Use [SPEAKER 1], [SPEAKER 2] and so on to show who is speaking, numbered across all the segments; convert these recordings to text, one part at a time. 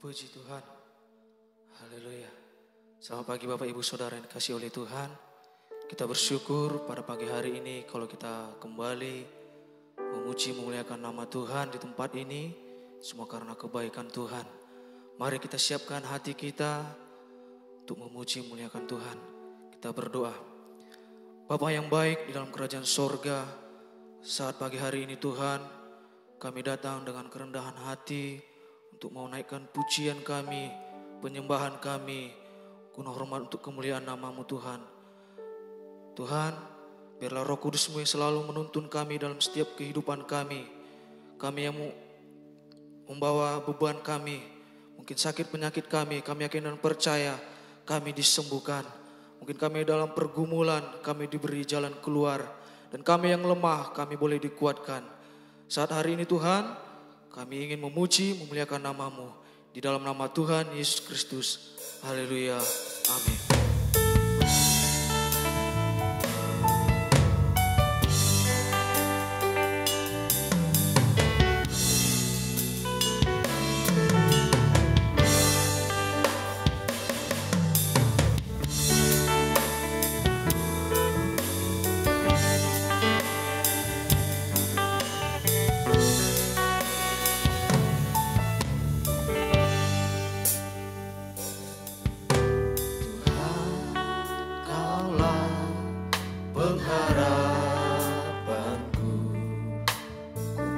[SPEAKER 1] Puji Tuhan. Haleluya. Selamat pagi Bapak Ibu Saudara yang dikasihi oleh Tuhan. Kita bersyukur pada pagi hari ini kalau kita kembali memuji memuliakan nama Tuhan di tempat ini. Semua karena kebaikan Tuhan. Mari kita siapkan hati kita untuk memuji memuliakan Tuhan. Kita berdoa. Bapa yang baik di dalam kerajaan sorga, saat pagi hari ini Tuhan, kami datang dengan kerendahan hati untuk mau naikkan pujian kami, penyembahan kami, guna hormat untuk kemuliaan nama-Mu Tuhan. Tuhan, biarlah Roh Kudus-Mu yang selalu menuntun kami dalam setiap kehidupan kami. Kami yang membawa beban kami, mungkin sakit penyakit kami yakin dan percaya kami disembuhkan. Mungkin kami dalam pergumulan, kami diberi jalan keluar. Dan kami yang lemah, kami boleh dikuatkan. Saat hari ini Tuhan, kami ingin memuji, memuliakan nama-Mu. Di dalam nama Tuhan Yesus Kristus. Haleluya. Amin.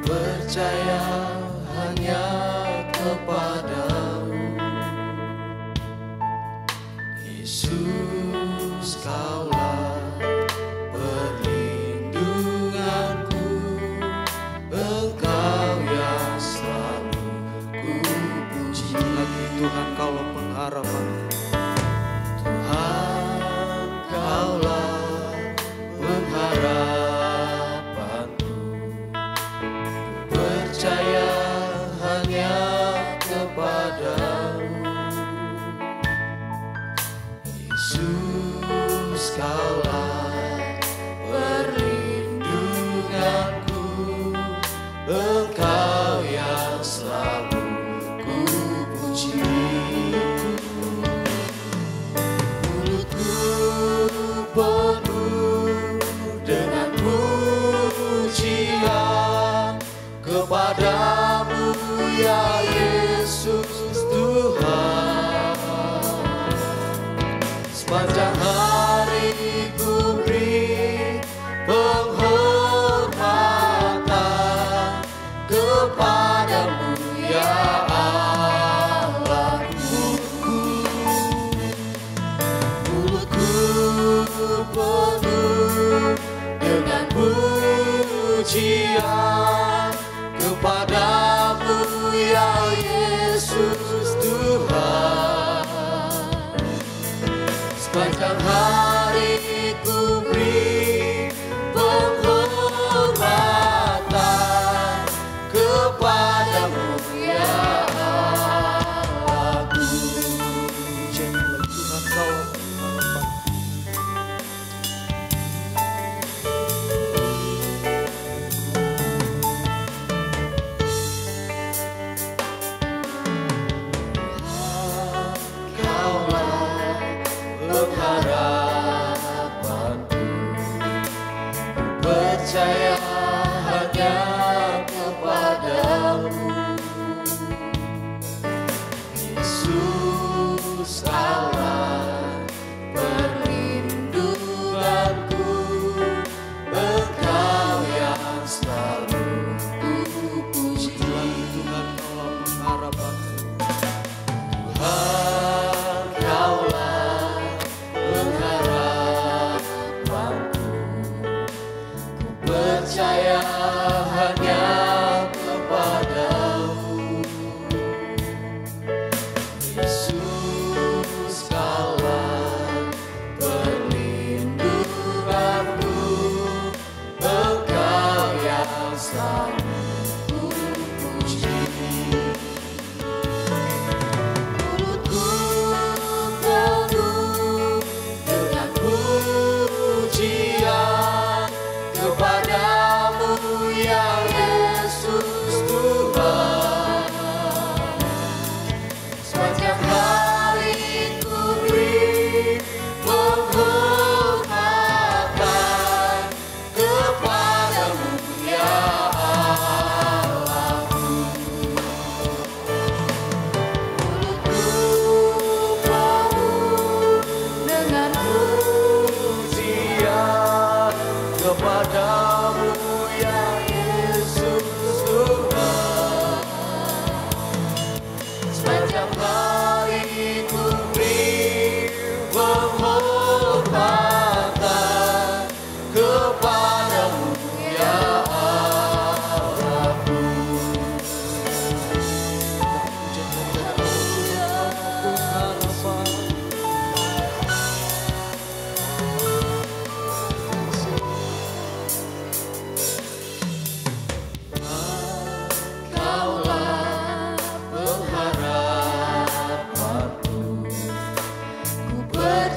[SPEAKER 2] Percaya hanya kepadamu, Yesus, Kaulah perlindunganku, Engkau yang selalu ku puji.
[SPEAKER 1] Lagi Tuhan, Kaulah pengharapan.
[SPEAKER 2] Tuhan, Kaulah pengharapan. Percaya hanya kepadamu, Yesus, Kaulah perlindunganku, Engkau yang selalu ku puji. Mulutku penuh dengan pujian kepadamu ya Yesus Tuhan. Sepanjang hari ku beri penghormatan kepadamu ya Allahku. Mulutku penuh dengan pujian kepadamu ya Yesus Tuhan. Sepanjang hari ku beri penghormatan kepadamu ya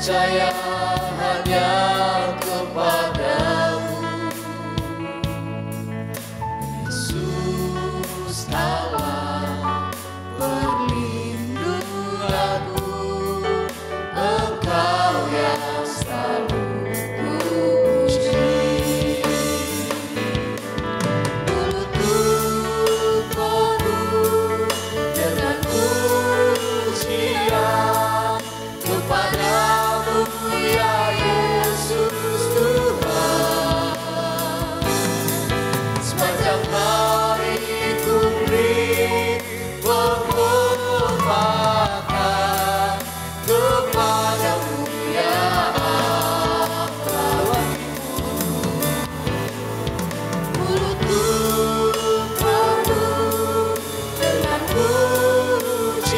[SPEAKER 2] percaya hanya kepadamu, Yesus Allah perlindunganku, Engkau yang selalu kupuji. Mulutku penuh dengan pujian kepadamu ya Yesus Tuhan. Sepanjang hari ku beri penghormatan kepadamu ya Allah. Mulutku penuh dengan pujian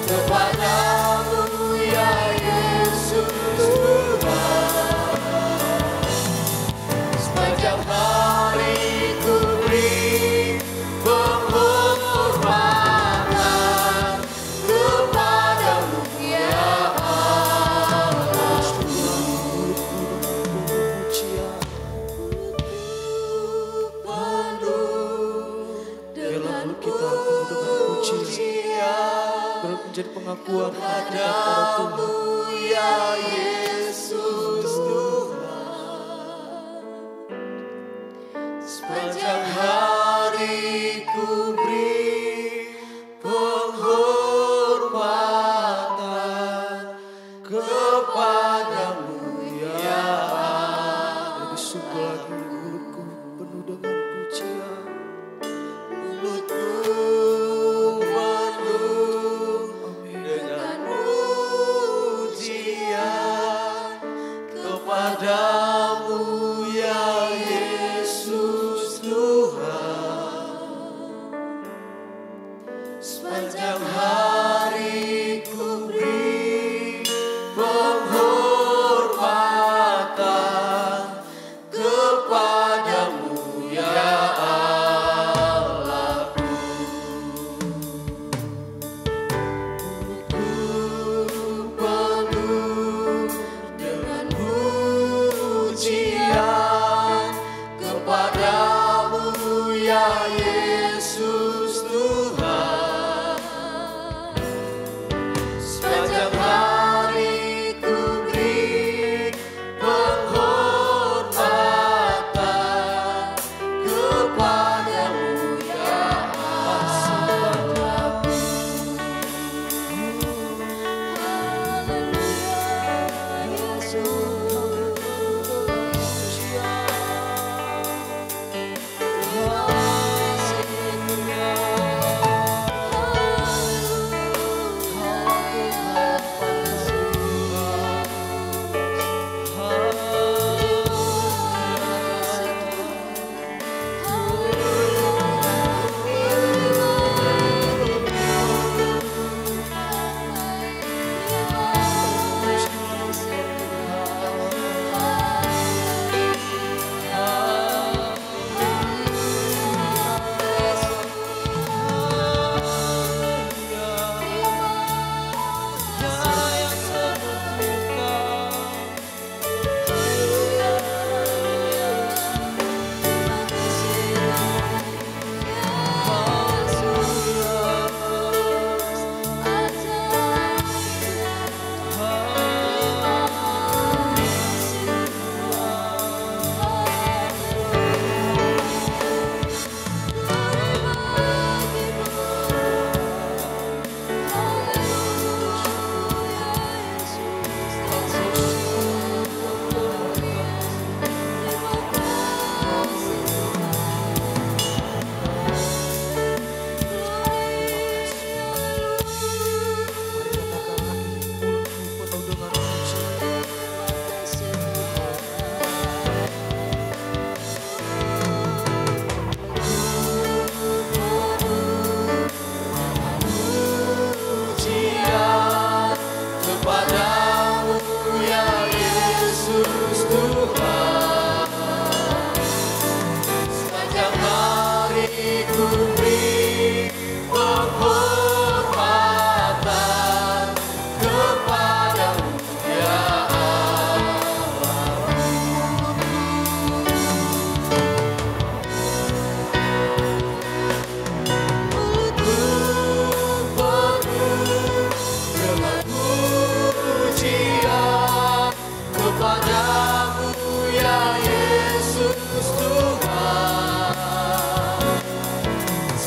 [SPEAKER 2] kepadamu ya Yesus Tuhan. Sepanjang hari ku beri penghormatan kepadamu ya Allah.
[SPEAKER 1] Biarlah mulut kita penuh dengan pujian, biar menjadi pengakuan kita kepada Tuhan.
[SPEAKER 2] Ya Yesus Tuhan. Sepanjang hari ku beri penghormatan kepadamu ya
[SPEAKER 1] Lebih sungguh lagi mulutku penuh dengan pujian.
[SPEAKER 2] mulutku penuh dengan pujian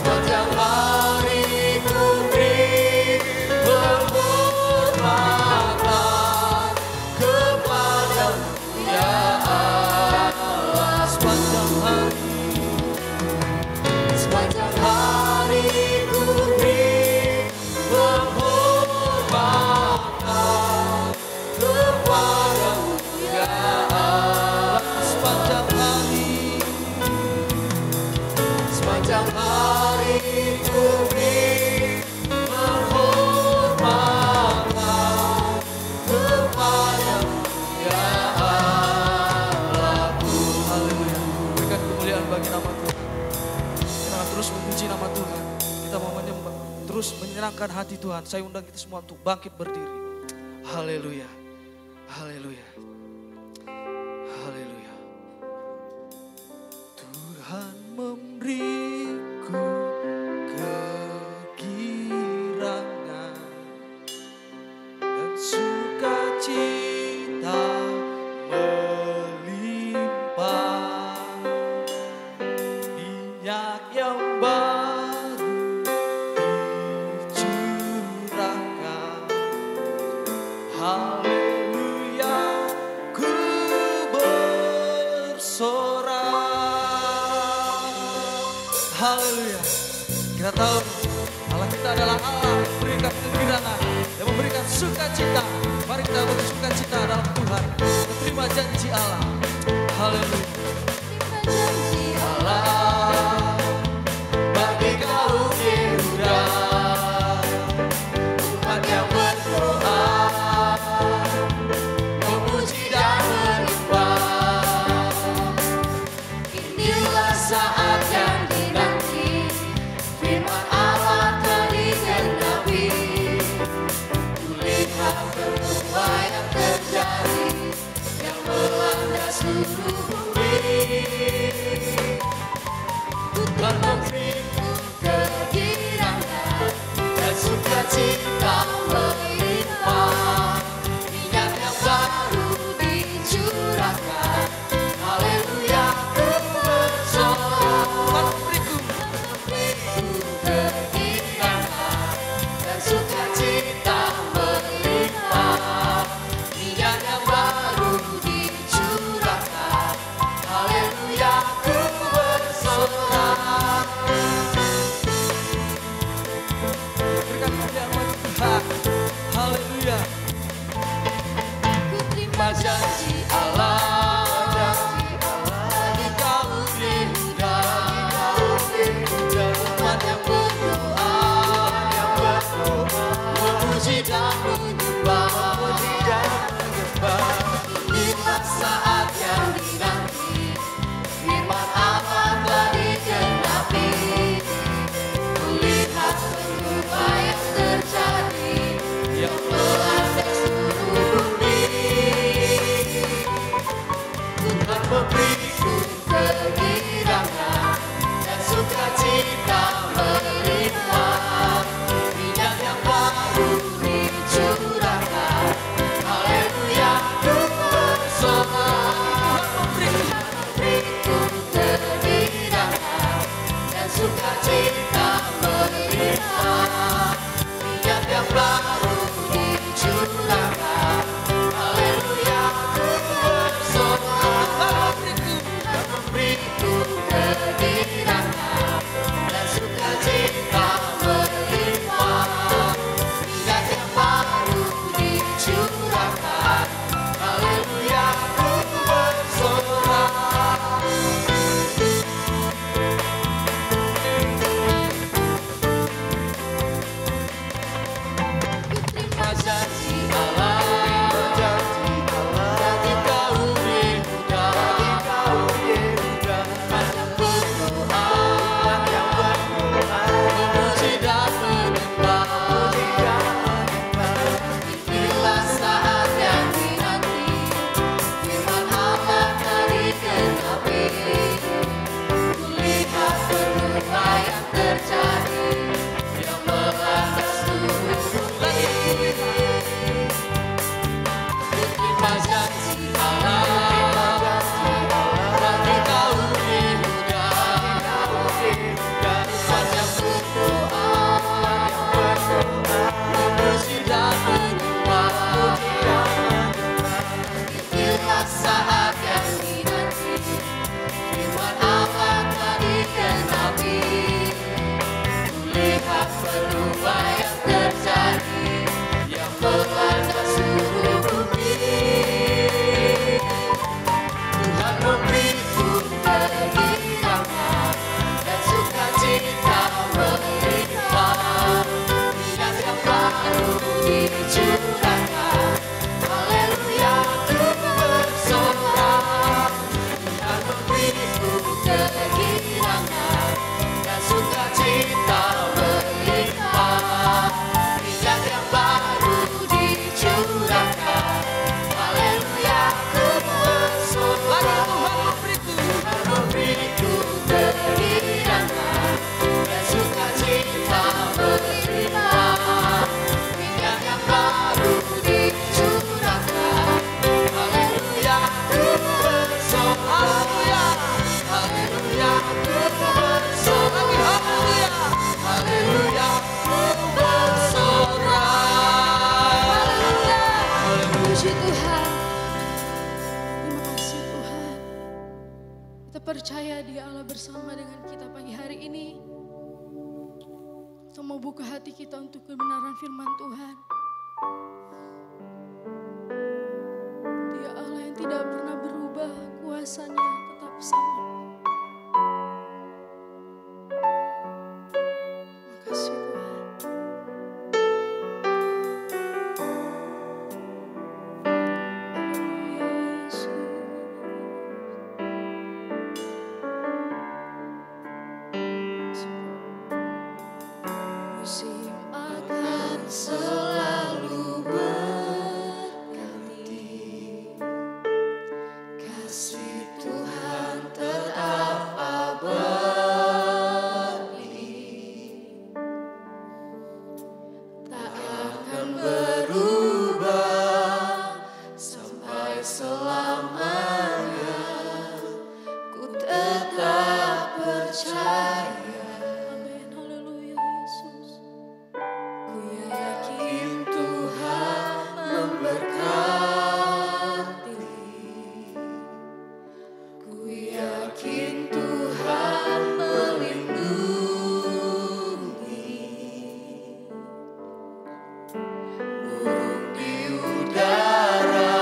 [SPEAKER 2] sepanjang hari ku beri penghormatan kepadamu ya Allah. Sepanjang hari ku beri penghormatan kepadamu ya Allah. Sepanjang hari ku beri penghormatan kepadamu ya Allahku.
[SPEAKER 1] Haleluya. Berikan kemuliaan bagi nama Tuhan. Kita akan terus memuji nama Tuhan. Kita mau menyembah, terus menyenangkan hati Tuhan. Saya undang kita semua untuk bangkit berdiri. Haleluya. Haleluya. Haleluya. Tuhan memberiku kegirangan dan sukacita melimpah, minyak yang baru dicurahkan. Haleluya, ku bersorak. Haleluya. Kita tahu Allah kita adalah Allah yang memberikan kegirangan, yang memberikan sukacita. Mari kita bersukacita dalam Tuhan, menerima janji Allah. Haleluya.
[SPEAKER 2] Janji Allah bagi kaum Yehuda, umat yang berdoa, memuji dan menyembah. Inilah saat yang dinanti, firman Allah telah digenapi. Kulihat peristiwa yang terjadi, yang melanda seluruh bumi. Tuhan memberiku kegirangan dan sukacita melimpah, minyak yang baru dicurahkan. Haleluya, ku bersorak. Tuhan memberiku kegirangan lihat perubahan yang terjadi, yang melanda seluruh bumi. Tuhan memberiku kegirangan dan sukacita melimpah. Minyak yang baru dicurahkan, haleluya ku bersorak. Tuhan memberiku kegirangan dan sukacita melimpah. Minyak yang baru dicurahkan, haleluya ku bersorak. Tuhan memberiku kegirangan dan sukacita melimpah. Minyak yang baru dicurahkan, haleluya ku bersorak. Haleluya ku bersorak. Haleluya ku bersorak.
[SPEAKER 3] Puji Tuhan. Terima kasih Tuhan. Kita percaya Dia Allah bersama dengan kita pagi hari ini. Kita mau buka hati kita untuk kebenaran firman Tuhan. Dia Allah yang tidak pernah berubah, kuasanya tetap sama. Terima kasih Tuhan. Haleluya Yesus.
[SPEAKER 2] Musim akan selalu berganti, kasih Tuhan tetap abadi, tak akan berubah sampai selamanya. Ku tetap percaya.
[SPEAKER 3] Amin. Haleluya Yesus.
[SPEAKER 2] Ku yakin Tuhan memberkati. Ku yakin Tuhan melindungi. Burung di udara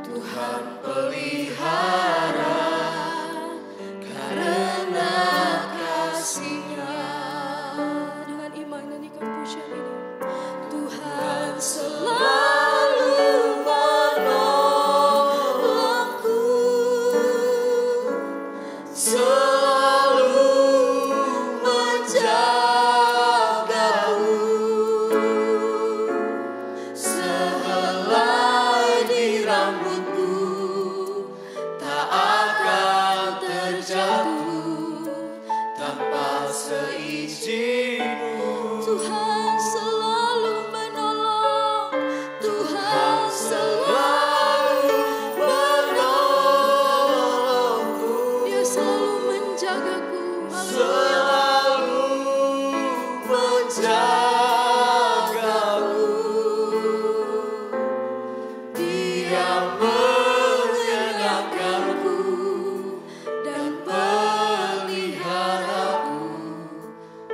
[SPEAKER 2] Tuhan pelihara, karena kasih-Nya.
[SPEAKER 3] Dengan iman nyanyikan pujian ini.
[SPEAKER 2] Tuhan selalu menolongku, selalu menjagaku, sehelai di rambutku tak akan terjatuh tanpa seizin-Mu.
[SPEAKER 3] Tuhan selalu menolong.
[SPEAKER 2] Tuhan selalu menolongku,
[SPEAKER 3] Dia selalu menjagaku.
[SPEAKER 2] selalu menjagaku. Dia menyenangkanku dan peliharaku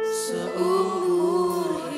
[SPEAKER 2] seumur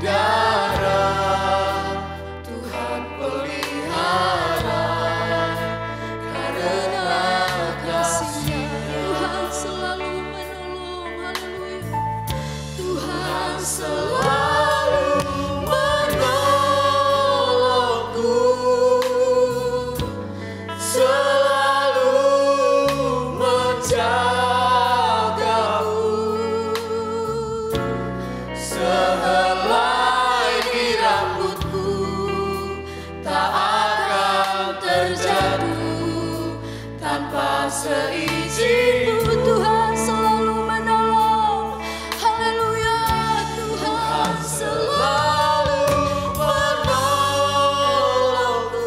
[SPEAKER 2] udara, Tuhan pelihara, karena kasih-Nya
[SPEAKER 3] Tuhan selalu menolong. Haleluya.
[SPEAKER 2] Tuhan selalu menolongku, selalu menjagaku, sehelai di rambutku tak akan terjatuh tanpa seizinku.
[SPEAKER 3] Tuhan selalu menolong. Haleluya. Tuhan
[SPEAKER 2] Selalu menolongku,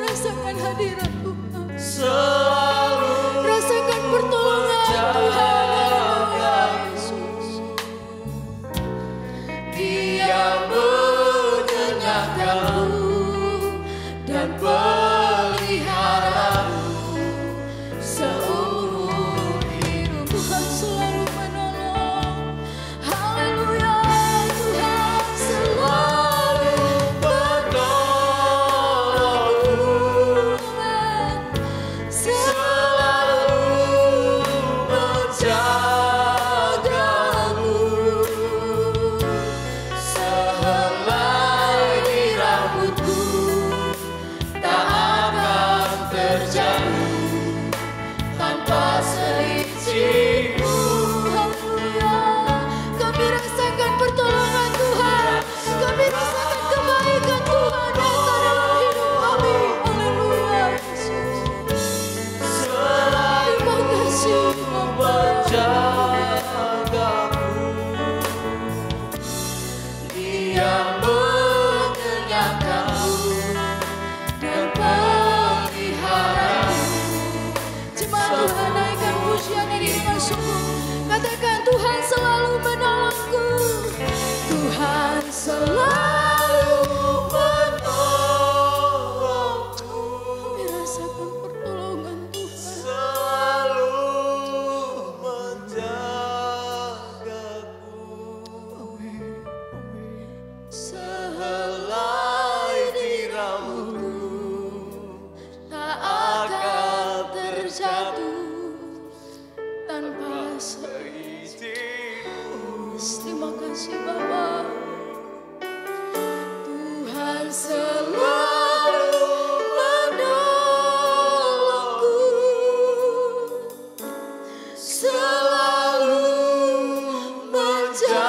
[SPEAKER 3] rasakan hadirat Tuhan.
[SPEAKER 2] selalu
[SPEAKER 3] Rasakan pertolongan Tuhan. Haleluya, Yesus.
[SPEAKER 2] Dia menyenangkanku dan peliharaku seumur hidup.
[SPEAKER 3] Tuhan selalu menolong. Haleluya. Tuhan
[SPEAKER 2] Selalu menolongku, selalu menjagaku, sehelai di rambutku tak akan terjatuh tanpa seizinku.
[SPEAKER 3] Haleluya. Kami rasakan pertolongan Tuhan. Kami rasakan kebaikan Tuhan yang dalam hidup kami. Haleluya, Yesus.
[SPEAKER 2] Selalu
[SPEAKER 3] Terima kasih, Bapa.
[SPEAKER 2] menjagaku, Dia menyenangkanku dan peliharaku.
[SPEAKER 3] Jemaat Tuhan, naikkan pujian dari iman sungguh. Katakan, Tuhan selalu menolongku. Tuhan selalu
[SPEAKER 2] menolongku,
[SPEAKER 3] Kami rasakan pertolongan Tuhan.
[SPEAKER 2] selalu menjagaku, sehelai di rambutku
[SPEAKER 3] Tak akan terjatuh tanpa
[SPEAKER 2] seizinku.
[SPEAKER 3] Terima kasih Bapa. Tuhan
[SPEAKER 2] Selalu menolongku, selalu menjagaku,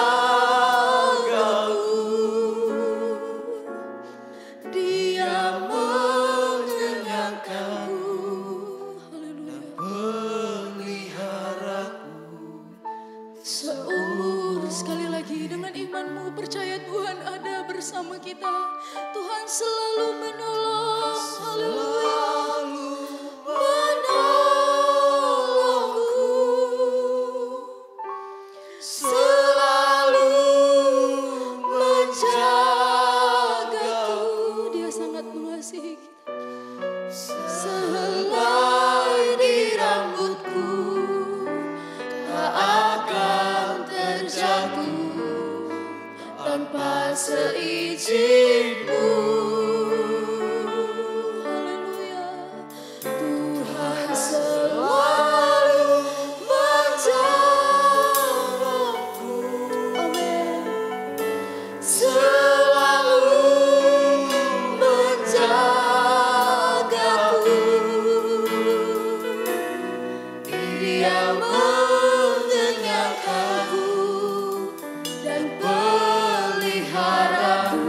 [SPEAKER 2] Dia menyenangkanku,
[SPEAKER 3] Haleluya.
[SPEAKER 2] peliharaku.
[SPEAKER 3] Seumur sekali lagi dengan imanmu percaya Tuhan ada bersama kita. Tuhan selalu menolong. Haleluya.
[SPEAKER 2] Menolongku, selalu menjagaku,
[SPEAKER 3] Dia sangat mengasihi kita.
[SPEAKER 2] sehelai di rambutku tak akan terjatuh tanpa seizinku.
[SPEAKER 3] Haleluya.
[SPEAKER 2] Tuhan selalu menjagaku,
[SPEAKER 3] Amin.
[SPEAKER 2] selalu menjagaku, Dia menyenangkanku dan peliharaku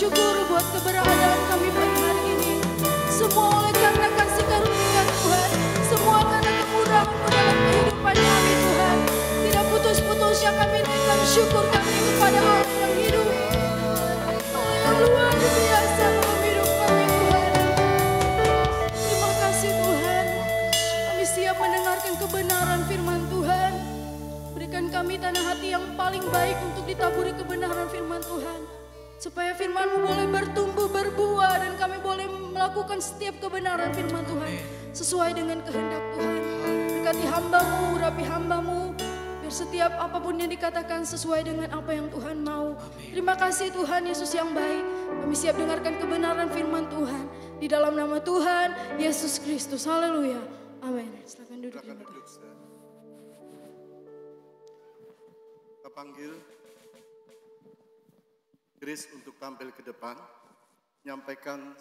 [SPEAKER 3] bersyukur buat keberadaan kami pagi hari ini. Semua oleh karena kasih karunia Tuhan. Semua karena kemurahan-Mu dalam kehidupan kami Tuhan. Tidak putus-putusnya kami naikkan syukur kami kepada Allah yang hidup. Allah yang luar biasa dalam hidup kami Tuhan. Terima kasih Tuhan. Kami siap mendengarkan kebenaran firman Tuhan. Berikan kami tanah hati yang paling baik untuk ditaburi kebenaran firman Tuhan. Supaya firman-Mu boleh bertumbuh, berbuah, dan kami boleh melakukan setiap kebenaran firman Tuhan sesuai dengan kehendak Tuhan. Berkati hamba-Mu, urapi hamba-Mu, biar setiap apapun yang dikatakan sesuai dengan apa yang Tuhan mau. Terima kasih Tuhan Yesus yang baik. Kami siap dengarkan kebenaran firman Tuhan. Di dalam nama Tuhan Yesus Kristus. Haleluya. Amin. Silakan duduk.
[SPEAKER 4] Silakan duduk. Kita panggil Grace untuk tampil ke depan, menyampaikan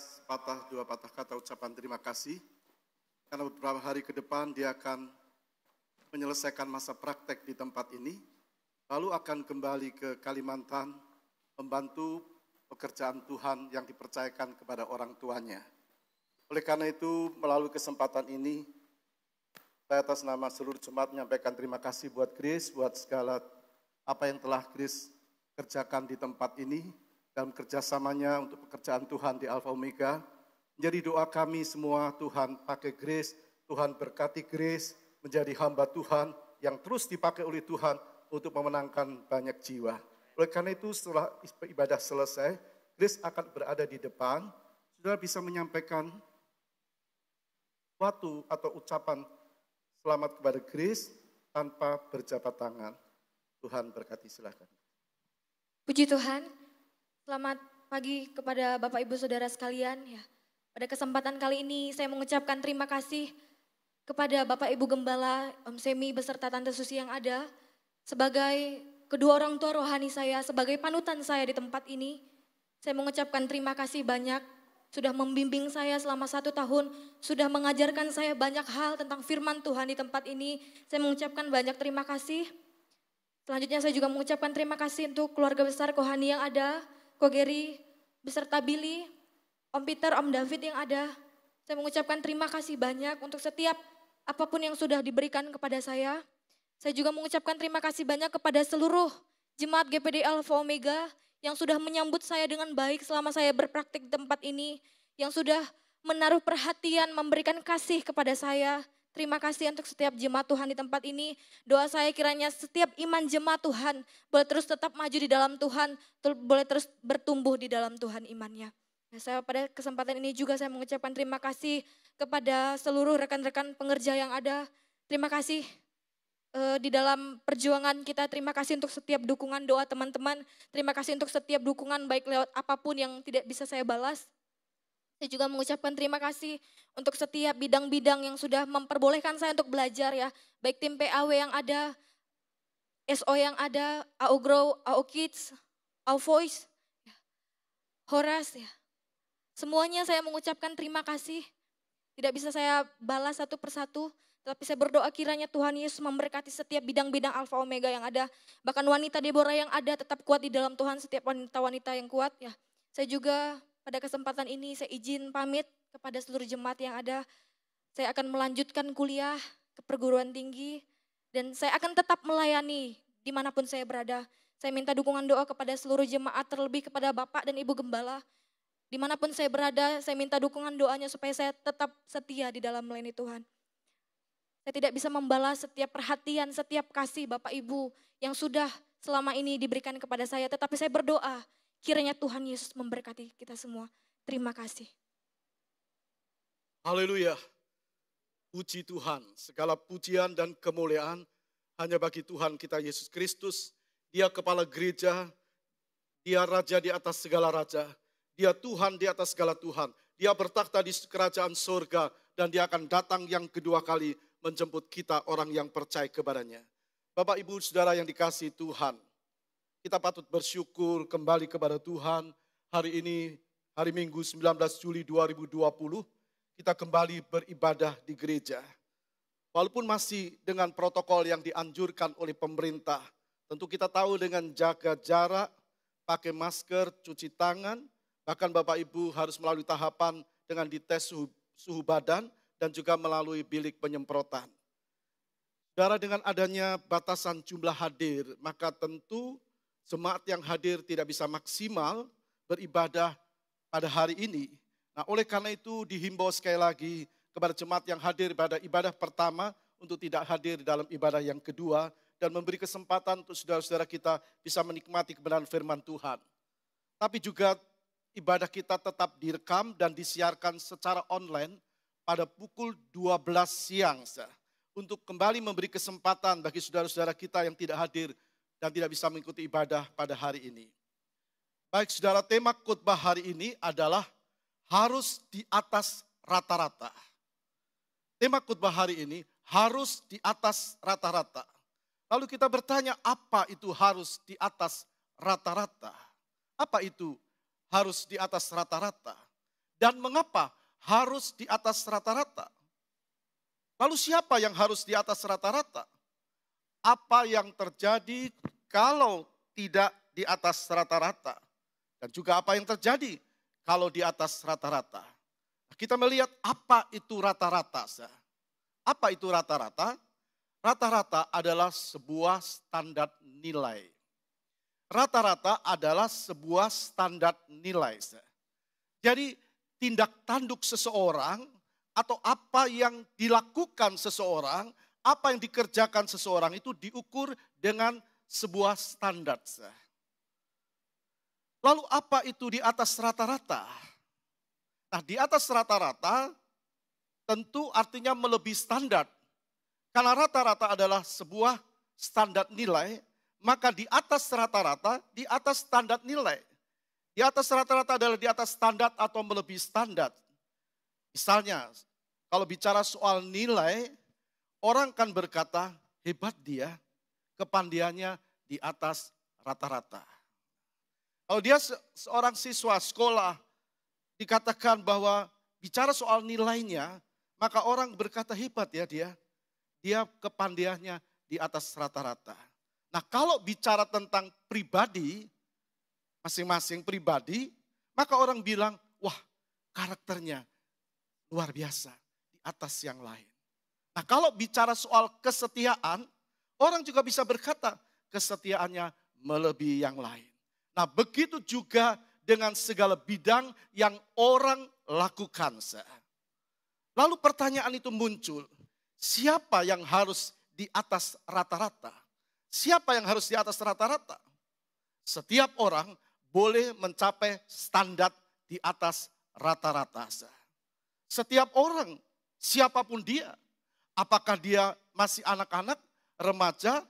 [SPEAKER 4] dua patah kata ucapan terima kasih. Karena beberapa hari ke depan dia akan menyelesaikan masa praktek di tempat ini, lalu akan kembali ke Kalimantan membantu pekerjaan Tuhan yang dipercayakan kepada orang tuanya. Oleh karena itu, melalui kesempatan ini, saya atas nama seluruh jemaat menyampaikan terima kasih buat Grace, buat segala apa yang telah Grace kerjakan di tempat ini, dalam kerjasamanya untuk pekerjaan Tuhan di Alpha Omega. Jadi doa kami semua, Tuhan pakai Grace, Tuhan berkati Grace menjadi hamba Tuhan yang terus dipakai oleh Tuhan untuk memenangkan banyak jiwa. Oleh karena itu setelah ibadah selesai, Grace akan berada di depan, saudara bisa menyampaikan suatu atau ucapan selamat kepada Grace tanpa berjabat tangan. Tuhan berkati, silakan.
[SPEAKER 5] Puji Tuhan, selamat pagi kepada Bapak Ibu Saudara sekalian. Ya, pada kesempatan kali ini saya mengucapkan terima kasih kepada Bapak Ibu Gembala, Om Semi beserta Tante Susi yang ada. Sebagai kedua orang tua rohani saya, sebagai panutan saya di tempat ini, saya mengucapkan terima kasih banyak. Sudah membimbing saya selama 1 tahun, sudah mengajarkan saya banyak hal tentang firman Tuhan di tempat ini. Saya mengucapkan banyak terima kasih. Selanjutnya saya juga mengucapkan terima kasih untuk keluarga besar Kohani yang ada, Ko Geri, beserta Billy, Om Peter, Om David yang ada. Saya mengucapkan terima kasih banyak untuk setiap apapun yang sudah diberikan kepada saya. Saya juga mengucapkan terima kasih banyak kepada seluruh jemaat GPD Alpha Omega yang sudah menyambut saya dengan baik selama saya berpraktik di tempat ini, yang sudah menaruh perhatian, memberikan kasih kepada saya. Terima kasih untuk setiap jemaat Tuhan di tempat ini. Doa saya kiranya setiap iman jemaat Tuhan boleh terus tetap maju di dalam Tuhan, boleh terus bertumbuh di dalam Tuhan imannya. Nah, saya pada kesempatan ini juga saya mengucapkan terima kasih kepada seluruh rekan-rekan pengerja yang ada. Terima kasih di dalam perjuangan kita. Terima kasih untuk setiap dukungan doa teman-teman. Terima kasih untuk setiap dukungan baik lewat apapun yang tidak bisa saya balas. Saya juga mengucapkan terima kasih untuk setiap bidang-bidang yang sudah memperbolehkan saya untuk belajar ya. Baik tim PAW yang ada, SO yang ada, AO Grow, AO Kids, AO Voice, Horas ya. Semuanya saya mengucapkan terima kasih. Tidak bisa saya balas satu persatu, tapi saya berdoa kiranya Tuhan Yesus memberkati setiap bidang-bidang Alpha Omega yang ada. Bahkan wanita Deborah yang ada tetap kuat di dalam Tuhan, setiap wanita-wanita yang kuat ya. Saya juga pada kesempatan ini saya izin pamit kepada seluruh jemaat yang ada. Saya akan melanjutkan kuliah ke perguruan tinggi dan saya akan tetap melayani dimanapun saya berada. Saya minta dukungan doa kepada seluruh jemaat, terlebih kepada Bapak dan Ibu Gembala. Dimanapun saya berada, saya minta dukungan doanya supaya saya tetap setia di dalam melayani Tuhan. Saya tidak bisa membalas setiap perhatian, setiap kasih Bapak Ibu yang sudah selama ini diberikan kepada saya. Tetapi saya berdoa, kiranya Tuhan Yesus memberkati kita semua. Terima kasih.
[SPEAKER 4] Haleluya. Puji Tuhan. Segala pujian dan kemuliaan hanya bagi Tuhan kita Yesus Kristus. Dia kepala gereja, dia raja di atas segala raja. Dia Tuhan di atas segala Tuhan. Dia bertakhta di kerajaan surga dan dia akan datang yang kedua kali menjemput kita orang yang percaya kepadanya. Bapak Ibu Saudara yang dikasihi Tuhan, kita patut bersyukur kembali kepada Tuhan. Hari ini, hari Minggu 19 Juli 2020, kita kembali beribadah di gereja. Walaupun masih dengan protokol yang dianjurkan oleh pemerintah, tentu kita tahu dengan jaga jarak, pakai masker, cuci tangan, Bahkan Bapak Ibu harus melalui tahapan dengan dites suhu badan dan juga melalui bilik penyemprotan. Saudara, dengan adanya batasan jumlah hadir, maka tentu jemaat yang hadir tidak bisa maksimal beribadah pada hari ini. Nah, oleh karena itu dihimbau sekali lagi kepada jemaat yang hadir pada ibadah pertama untuk tidak hadir dalam ibadah yang kedua dan memberi kesempatan untuk saudara-saudara kita bisa menikmati kebenaran firman Tuhan. Tapi juga ibadah kita tetap direkam dan disiarkan secara online pada pukul 12 siang. Untuk kembali memberi kesempatan bagi saudara-saudara kita yang tidak hadir dan tidak bisa mengikuti ibadah pada hari ini. Baik saudara, tema khotbah hari ini adalah harus di atas rata-rata. Tema khotbah hari ini harus di atas rata-rata. Lalu kita bertanya, apa itu harus di atas rata-rata? Apa itu harus di atas rata-rata? Dan mengapa harus di atas rata-rata? Lalu siapa yang harus di atas rata-rata? Apa yang terjadi kalau tidak di atas rata-rata? Dan juga apa yang terjadi kalau di atas rata-rata? Kita melihat apa itu rata-rata. Apa itu rata-rata? Rata-rata adalah sebuah standar nilai. Rata-rata adalah sebuah standar nilai. Jadi tindak tanduk seseorang atau apa yang dilakukan seseorang, apa yang dikerjakan seseorang itu diukur dengan sebuah standar. Lalu apa itu di atas rata-rata? Nah, di atas rata-rata tentu artinya melebihi standar. Karena rata-rata adalah sebuah standar nilai, maka di atas rata-rata, di atas standar nilai. Di atas rata-rata adalah di atas standar atau melebihi standar. Misalnya, kalau bicara soal nilai, orang kan berkata, hebat dia, kepandaiannya di atas rata-rata. Kalau dia seorang siswa sekolah, dikatakan bahwa bicara soal nilainya, maka orang berkata hebat ya dia kepandaiannya di atas rata-rata. Nah, kalau bicara tentang pribadi, masing-masing pribadi, maka orang bilang, wah karakternya luar biasa, di atas yang lain. Nah, kalau bicara soal kesetiaan, orang juga bisa berkata kesetiaannya melebihi yang lain. Nah, begitu juga dengan segala bidang yang orang lakukan. Lalu pertanyaan itu muncul, siapa yang harus di atas rata-rata? Siapa yang harus di atas rata-rata? Setiap orang boleh mencapai standar di atas rata-rata. Setiap orang, siapapun dia, apakah dia masih anak-anak, remaja,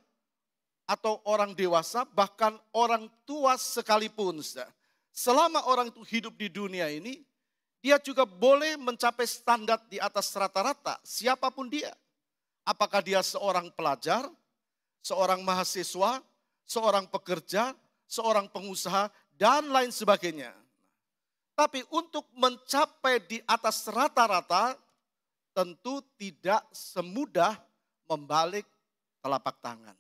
[SPEAKER 4] atau orang dewasa, bahkan orang tua sekalipun. Selama orang itu hidup di dunia ini, dia juga boleh mencapai standar di atas rata-rata, siapapun dia. Apakah dia seorang pelajar, seorang mahasiswa, seorang pekerja, seorang pengusaha, dan lain sebagainya. Tapi untuk mencapai di atas rata-rata, tentu tidak semudah membalik telapak tangan.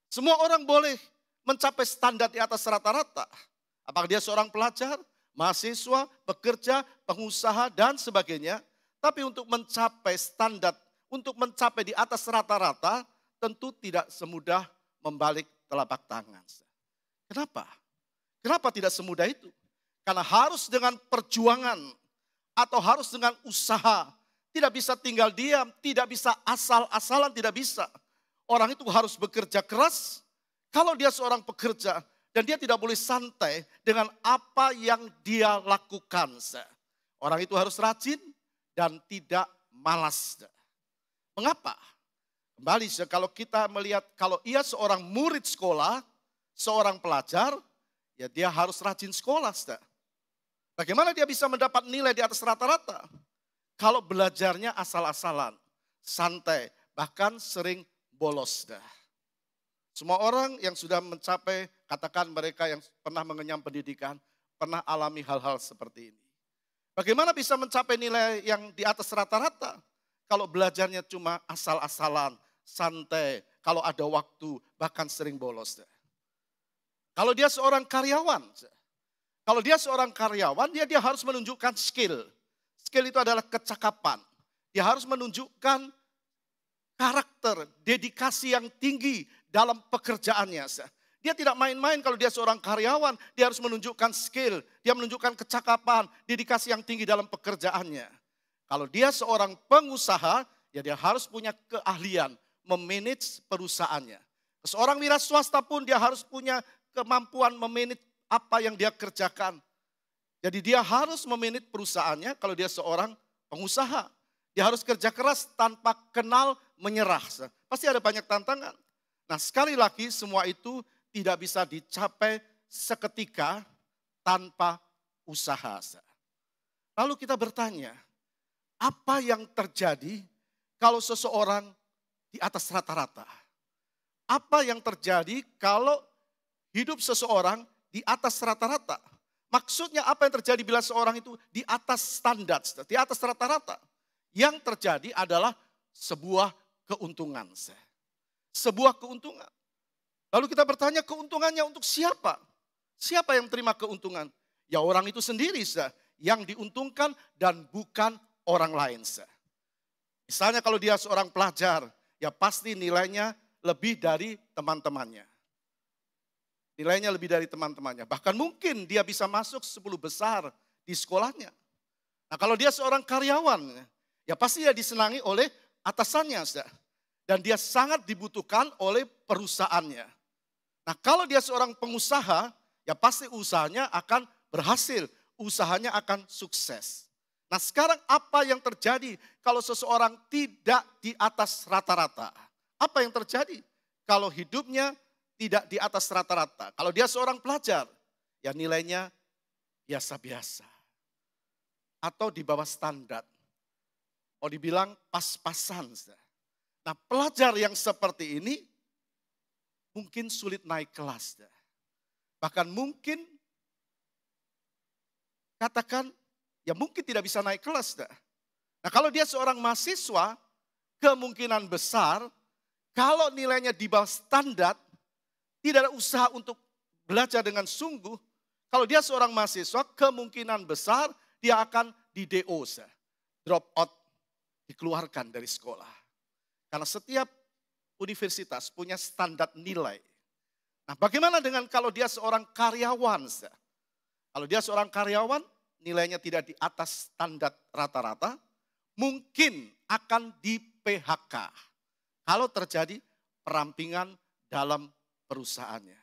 [SPEAKER 4] Semua orang boleh mencapai standar di atas rata-rata. Apakah dia seorang pelajar, mahasiswa, pekerja, pengusaha, dan sebagainya. Tapi untuk mencapai standar, untuk mencapai di atas rata-rata, tentu tidak semudah membalik telapak tangan. Kenapa? Kenapa tidak semudah itu? Karena harus dengan perjuangan atau harus dengan usaha. Tidak bisa tinggal diam, tidak bisa asal-asalan, tidak bisa. Orang itu harus bekerja keras. Kalau dia seorang pekerja dan dia tidak boleh santai dengan apa yang dia lakukan. Orang itu harus rajin dan tidak malas. Mengapa? Kembali kalau kita melihat kalau ia seorang murid sekolah, seorang pelajar, ya dia harus rajin sekolah. Bagaimana dia bisa mendapat nilai di atas rata-rata? Kalau belajarnya asal-asalan, santai, bahkan sering bolos. Semua orang yang sudah mencapai, katakan mereka yang pernah mengenyam pendidikan, pernah alami hal-hal seperti ini. Bagaimana bisa mencapai nilai yang di atas rata-rata? Kalau belajarnya cuma asal-asalan, santai, kalau ada waktu, bahkan sering bolos. Kalau dia seorang karyawan, Kalau dia seorang karyawan, dia harus menunjukkan skill. Skill itu adalah kecakapan. Dia harus menunjukkan karakter, dedikasi yang tinggi dalam pekerjaannya. Dia tidak main-main kalau dia seorang karyawan, dia harus menunjukkan skill, dia menunjukkan kecakapan, dedikasi yang tinggi dalam pekerjaannya. Kalau dia seorang pengusaha, ya dia harus punya keahlian memanage perusahaannya. Seorang wira swasta pun dia harus punya kemampuan memanage apa yang dia kerjakan. Jadi dia harus memanage perusahaannya kalau dia seorang pengusaha. Dia harus kerja keras tanpa kenal menyerah. Pasti ada banyak tantangan. Nah sekali lagi semua itu tidak bisa dicapai seketika tanpa usaha. Lalu kita bertanya, apa yang terjadi kalau seseorang di atas rata-rata? Apa yang terjadi kalau hidup seseorang di atas rata-rata? Maksudnya apa yang terjadi bila seorang itu di atas standar, di atas rata-rata? Yang terjadi adalah sebuah keuntungan. Sebuah keuntungan. Lalu kita bertanya keuntungannya untuk siapa? Siapa yang terima keuntungan? Ya orang itu sendiri yang diuntungkan dan bukan orang lain. Misalnya kalau dia seorang pelajar, ya pasti nilainya lebih dari teman-temannya. Nilainya lebih dari teman-temannya. Bahkan mungkin dia bisa masuk 10 besar di sekolahnya. Nah kalau dia seorang karyawan, ya pasti dia disenangi oleh atasannya. Dan dia sangat dibutuhkan oleh perusahaannya. Nah kalau dia seorang pengusaha, ya pasti usahanya akan berhasil, usahanya akan sukses. Nah sekarang apa yang terjadi kalau seseorang tidak di atas rata-rata? Apa yang terjadi kalau hidupnya tidak di atas rata-rata? Kalau dia seorang pelajar, ya nilainya biasa-biasa. Atau di bawah standar. Mau dibilang pas-pasan. Nah pelajar yang seperti ini, mungkin sulit naik kelas. Bahkan mungkin katakan ya mungkin tidak bisa naik kelas. Nah kalau dia seorang mahasiswa, kemungkinan besar kalau nilainya di bawah standar, tidak ada usaha untuk belajar dengan sungguh. Kalau dia seorang mahasiswa, kemungkinan besar dia akan di DO, drop out, dikeluarkan dari sekolah. Karena setiap universitas punya standar nilai. Nah bagaimana dengan kalau dia seorang karyawan? Kalau dia seorang karyawan, nilainya tidak di atas standar rata-rata, mungkin akan di PHK. Kalau terjadi perampingan dalam perusahaannya.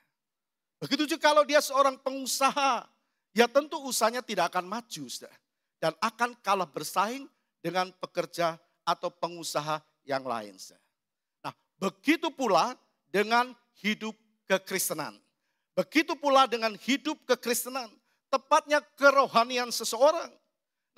[SPEAKER 4] Begitu juga kalau dia seorang pengusaha, ya tentu usahanya tidak akan maju. Dan akan kalah bersaing dengan pekerja atau pengusaha yang lain. Nah, begitu pula dengan hidup kekristenan. Begitu pula dengan hidup kekristenan, tepatnya kerohanian seseorang.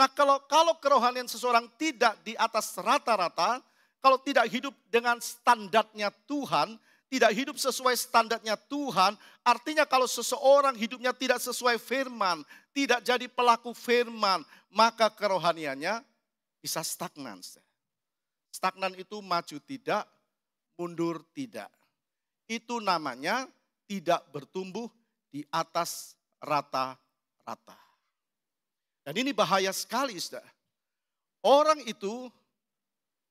[SPEAKER 4] Nah, kalau kerohanian seseorang tidak di atas rata-rata, kalau tidak hidup dengan standarnya Tuhan, tidak hidup sesuai standarnya Tuhan, artinya kalau seseorang hidupnya tidak sesuai firman, tidak jadi pelaku firman, maka kerohaniannya bisa stagnan. Stagnan itu maju tidak, mundur tidak. Itu namanya tidak bertumbuh di atas rata-rata. Dan ini bahaya sekali, saudara. Orang itu,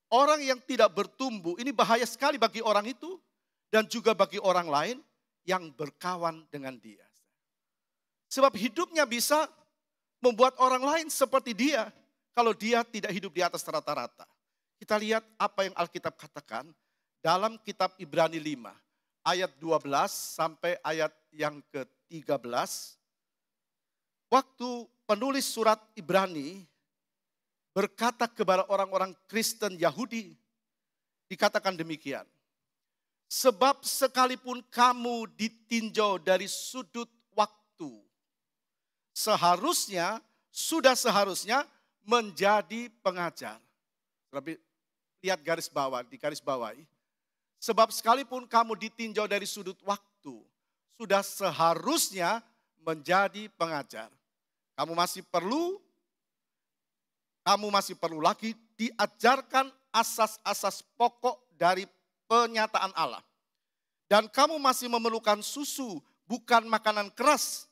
[SPEAKER 4] orang yang tidak bertumbuh, ini bahaya sekali bagi orang itu dan juga bagi orang lain yang berkawan dengan dia. Sebab hidupnya bisa membuat orang lain seperti dia kalau dia tidak hidup di atas rata-rata. Kita lihat apa yang Alkitab katakan dalam kitab Ibrani 5 ayat 12 sampai ayat yang ke-13. Waktu penulis surat Ibrani berkata kepada orang-orang Kristen Yahudi, dikatakan demikian. Sebab sekalipun kamu ditinjau dari sudut waktu, sudah seharusnya menjadi pengajar. Tapi lihat garis bawah, di garis bawahi. Sebab sekalipun kamu ditinjau dari sudut waktu, sudah seharusnya menjadi pengajar. Kamu masih perlu lagi diajarkan asas-asas pokok dari penyataan Allah. Dan kamu masih memerlukan susu, bukan makanan keras.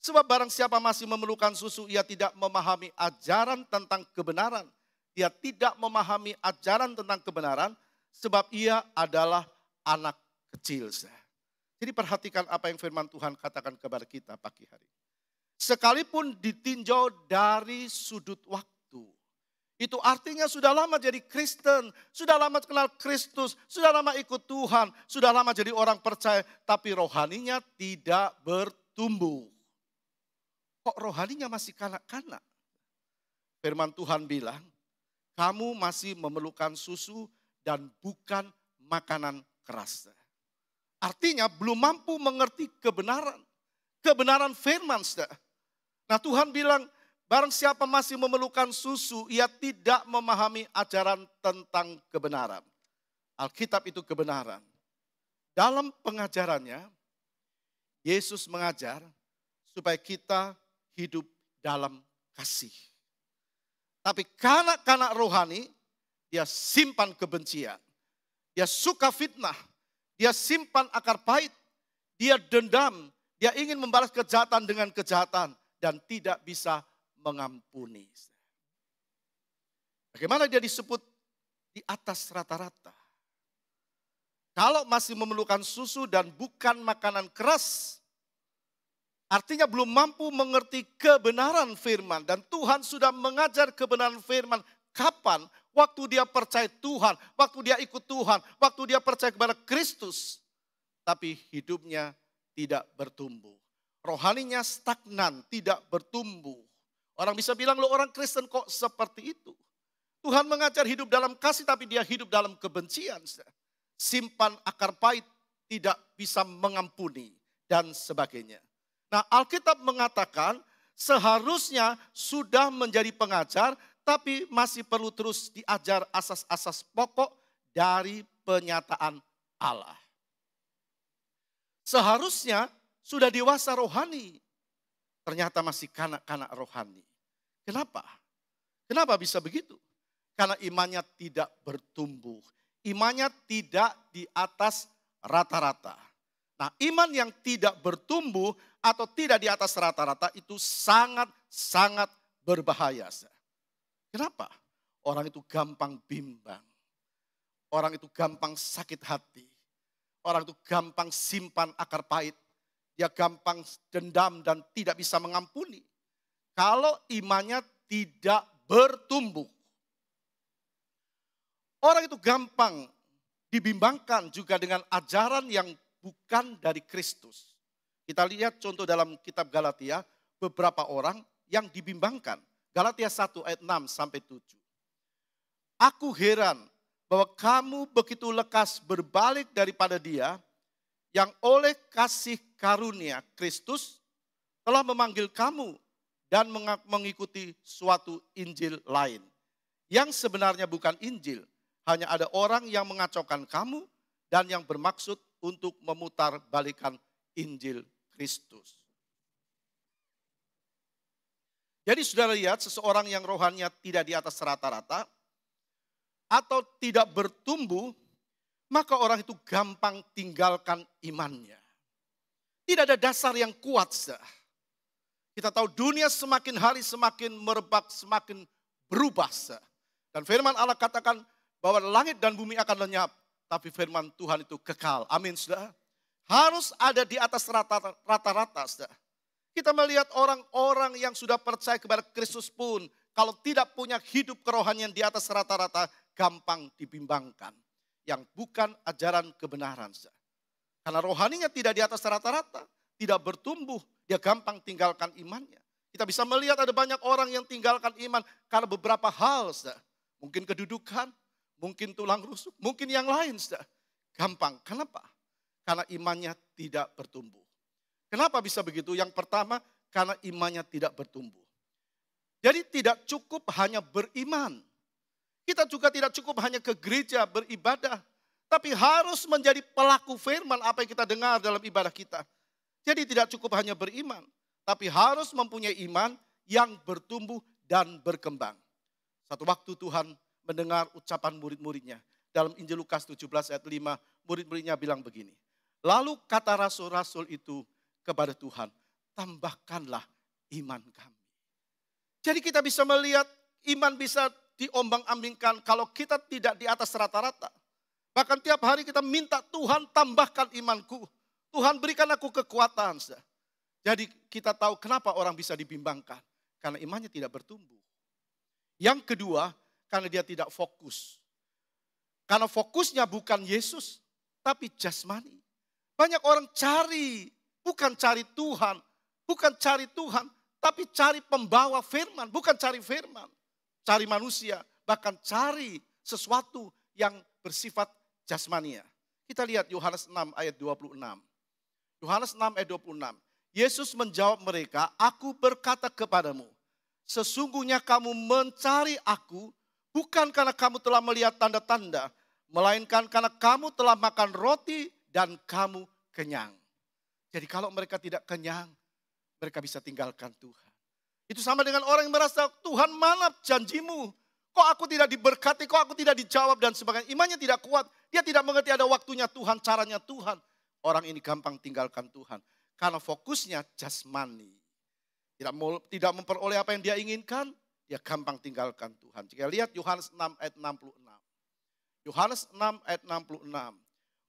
[SPEAKER 4] Sebab barang siapa masih memerlukan susu, ia tidak memahami ajaran tentang kebenaran. Ia tidak memahami ajaran tentang kebenaran, sebab ia adalah anak kecil. Jadi perhatikan apa yang firman Tuhan katakan kepada kita pagi hari. Sekalipun ditinjau dari sudut waktu, itu artinya sudah lama jadi Kristen, sudah lama kenal Kristus, sudah lama ikut Tuhan, sudah lama jadi orang percaya, tapi rohaninya tidak bertumbuh. Kok rohaninya masih kanak-kanak? Firman Tuhan bilang, kamu masih memerlukan susu dan bukan makanan keras. Artinya belum mampu mengerti kebenaran. Kebenaran firman. Nah Tuhan bilang, barang siapa masih memerlukan susu, ia tidak memahami ajaran tentang kebenaran. Alkitab itu kebenaran. Dalam pengajarannya, Yesus mengajar supaya kita hidup dalam kasih. Tapi kanak-kanak rohani, dia simpan kebencian. Dia suka fitnah. Dia simpan akar pahit. Dia dendam. Dia ingin membalas kejahatan dengan kejahatan. Dan tidak bisa mengampuni. Bagaimana dia disebut di atas rata-rata? Kalau masih memerlukan susu dan bukan makanan keras, artinya belum mampu mengerti kebenaran firman. Dan Tuhan sudah mengajar kebenaran firman. Kapan? Waktu dia percaya Tuhan. Waktu dia ikut Tuhan. Waktu dia percaya kepada Kristus. Tapi hidupnya tidak bertumbuh. Rohaninya stagnan, tidak bertumbuh. Orang bisa bilang, lo orang Kristen kok seperti itu. Tuhan mengajar hidup dalam kasih, tapi dia hidup dalam kebencian. Simpan akar pahit, tidak bisa mengampuni, dan sebagainya. Nah, Alkitab mengatakan seharusnya sudah menjadi pengajar, tapi masih perlu terus diajar asas-asas pokok dari penyataan Allah. Seharusnya sudah dewasa rohani, ternyata masih kanak-kanak rohani. Kenapa? Kenapa bisa begitu? Karena imannya tidak bertumbuh. Imannya tidak di atas rata-rata. Nah, iman yang tidak bertumbuh atau tidak di atas rata-rata itu sangat-sangat berbahaya. Kenapa? Orang itu gampang bimbang. Orang itu gampang sakit hati. Orang itu gampang simpan akar pahit. Dia gampang dendam dan tidak bisa mengampuni. Kalau imannya tidak bertumbuh. Orang itu gampang dibimbangkan juga dengan ajaran yang bukan dari Kristus. Kita lihat contoh dalam kitab Galatia, beberapa orang yang dibimbangkan. Galatia 1 ayat 6 sampai 7. Aku heran bahwa kamu begitu lekas berbalik daripada dia yang oleh kasih karunia Kristus telah memanggil kamu dan mengikuti suatu Injil lain. Yang sebenarnya bukan Injil, hanya ada orang yang mengacaukan kamu dan yang bermaksud untuk memutarbalikkan Injil Kristus. Jadi saudara lihat seseorang yang rohaninya tidak di atas rata-rata atau tidak bertumbuh, maka orang itu gampang tinggalkan imannya. Tidak ada dasar yang kuat. Kita tahu dunia semakin hari semakin merebak, semakin berubah. Dan firman Allah katakan bahwa langit dan bumi akan lenyap, tapi firman Tuhan itu kekal. Amin, saudara. Harus ada di atas rata-rata, saudara. Kita melihat orang-orang yang sudah percaya kepada Kristus pun, kalau tidak punya hidup kerohanian di atas rata-rata, gampang dibimbangkan. Yang bukan ajaran kebenaran. Karena rohaninya tidak di atas rata-rata, tidak bertumbuh, dia gampang tinggalkan imannya. Kita bisa melihat ada banyak orang yang tinggalkan iman karena beberapa hal. Mungkin kedudukan, mungkin tulang rusuk, mungkin yang lain. Gampang, kenapa? Karena imannya tidak bertumbuh. Kenapa bisa begitu? Yang pertama, karena imannya tidak bertumbuh. Jadi tidak cukup hanya beriman. Kita juga tidak cukup hanya ke gereja beribadah. Tapi harus menjadi pelaku firman apa yang kita dengar dalam ibadah kita. Jadi tidak cukup hanya beriman. Tapi harus mempunyai iman yang bertumbuh dan berkembang. Satu waktu Tuhan mendengar ucapan murid-muridnya. Dalam Injil Lukas 17 ayat 5, murid-muridnya bilang begini. Lalu kata rasul-rasul itu kepada Tuhan, tambahkanlah iman kami. Jadi kita bisa melihat iman bisa diombang-ambingkan kalau kita tidak di atas rata-rata. Bahkan tiap hari kita minta Tuhan tambahkan imanku. Tuhan berikan aku kekuatan. Jadi kita tahu kenapa orang bisa dibimbangkan. Karena imannya tidak bertumbuh. Yang kedua, karena dia tidak fokus. Karena fokusnya bukan Yesus, tapi jasmani. Banyak orang cari, bukan cari Tuhan. Bukan cari Tuhan, tapi cari pembawa firman. Bukan cari firman, cari manusia. Bahkan cari sesuatu yang bersifat jasmania. Kita lihat Yohanes 6 ayat 26. Yohanes 6 ayat 26. Yesus menjawab mereka, aku berkata kepadamu, sesungguhnya kamu mencari aku bukan karena kamu telah melihat tanda-tanda, melainkan karena kamu telah makan roti dan kamu kenyang. Jadi kalau mereka tidak kenyang, mereka bisa tinggalkan Tuhan. Itu sama dengan orang yang merasa, Tuhan mana janjimu? Kok aku tidak diberkati, kok aku tidak dijawab dan sebagainya. Imannya tidak kuat, dia tidak mengerti ada waktunya Tuhan, caranya Tuhan. Orang ini gampang tinggalkan Tuhan. Karena fokusnya jasmani. Tidak memperoleh apa yang dia inginkan, dia gampang tinggalkan Tuhan. Jika lihat Yohanes 6 ayat 66. Yohanes 6 ayat 66.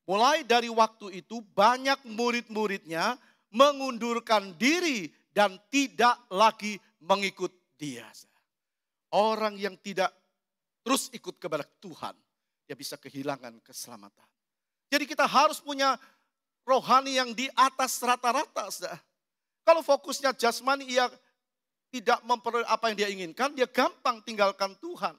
[SPEAKER 4] Mulai dari waktu itu banyak murid-muridnya mengundurkan diri dan tidak lagi mengikut dia. Orang yang tidak terus ikut kepada Tuhan, dia bisa kehilangan keselamatan. Jadi kita harus punya rohani yang di atas rata-rata. Kalau fokusnya jasmani, ia tidak memperoleh apa yang dia inginkan, dia gampang tinggalkan Tuhan.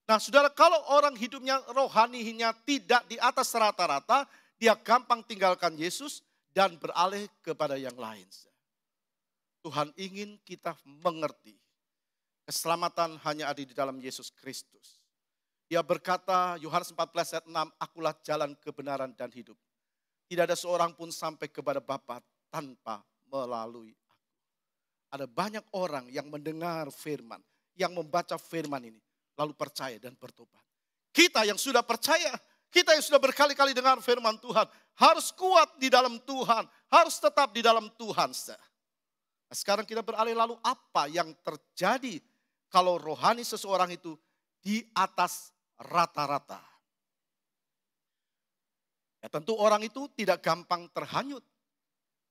[SPEAKER 4] Nah saudara, kalau orang hidupnya rohaninya tidak di atas rata-rata, dia gampang tinggalkan Yesus dan beralih kepada yang lain. Tuhan ingin kita mengerti, keselamatan hanya ada di dalam Yesus Kristus. Dia berkata, Yohanes 14 ayat 6, akulah jalan kebenaran dan hidup. Tidak ada seorang pun sampai kepada Bapa tanpa melalui aku. Ada banyak orang yang mendengar firman, yang membaca firman ini, lalu percaya dan bertobat. Kita yang sudah percaya, kita yang sudah berkali-kali dengar firman Tuhan, harus kuat di dalam Tuhan, harus tetap di dalam Tuhan. Nah, sekarang kita beralih, lalu apa yang terjadi kalau rohani seseorang itu di atas rata-rata? Ya tentu orang itu tidak gampang terhanyut.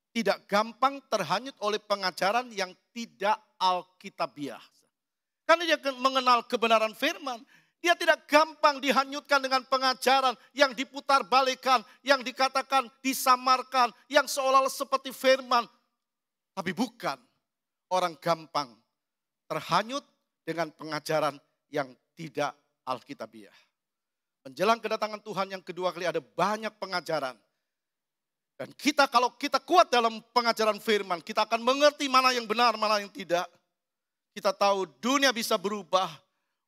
[SPEAKER 4] Tidak gampang terhanyut oleh pengajaran yang tidak alkitabiah. Karena dia mengenal kebenaran firman. Dia tidak gampang dihanyutkan dengan pengajaran yang diputarbalikkan, yang dikatakan disamarkan, yang seolah-olah seperti firman. Tapi bukan. Orang gampang terhanyut dengan pengajaran yang tidak alkitabiah. Menjelang kedatangan Tuhan yang kedua kali ada banyak pengajaran. Dan kita kalau kita kuat dalam pengajaran firman, kita akan mengerti mana yang benar, mana yang tidak. Kita tahu dunia bisa berubah.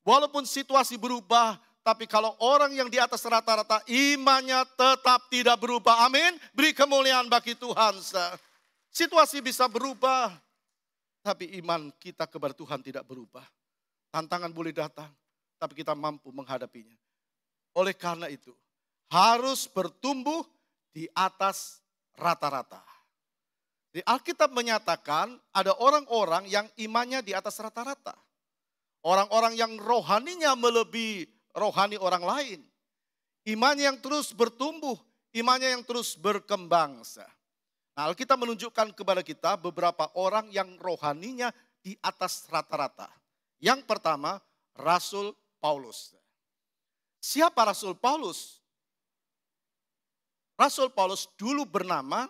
[SPEAKER 4] Walaupun situasi berubah, tapi kalau orang yang di atas rata-rata imannya tetap tidak berubah. Amin. Beri kemuliaan bagi Tuhan. Situasi bisa berubah, tapi iman kita kepada Tuhan tidak berubah. Tantangan boleh datang, tapi kita mampu menghadapinya. Oleh karena itu, harus bertumbuh di atas rata-rata. Di Alkitab menyatakan ada orang-orang yang imannya di atas rata-rata. Orang-orang yang rohaninya melebihi rohani orang lain. Imannya yang terus bertumbuh, imannya yang terus berkembang. Nah, Alkitab menunjukkan kepada kita beberapa orang yang rohaninya di atas rata-rata. Yang pertama, Rasul Paulus. Siapa Rasul Paulus? Rasul Paulus dulu bernama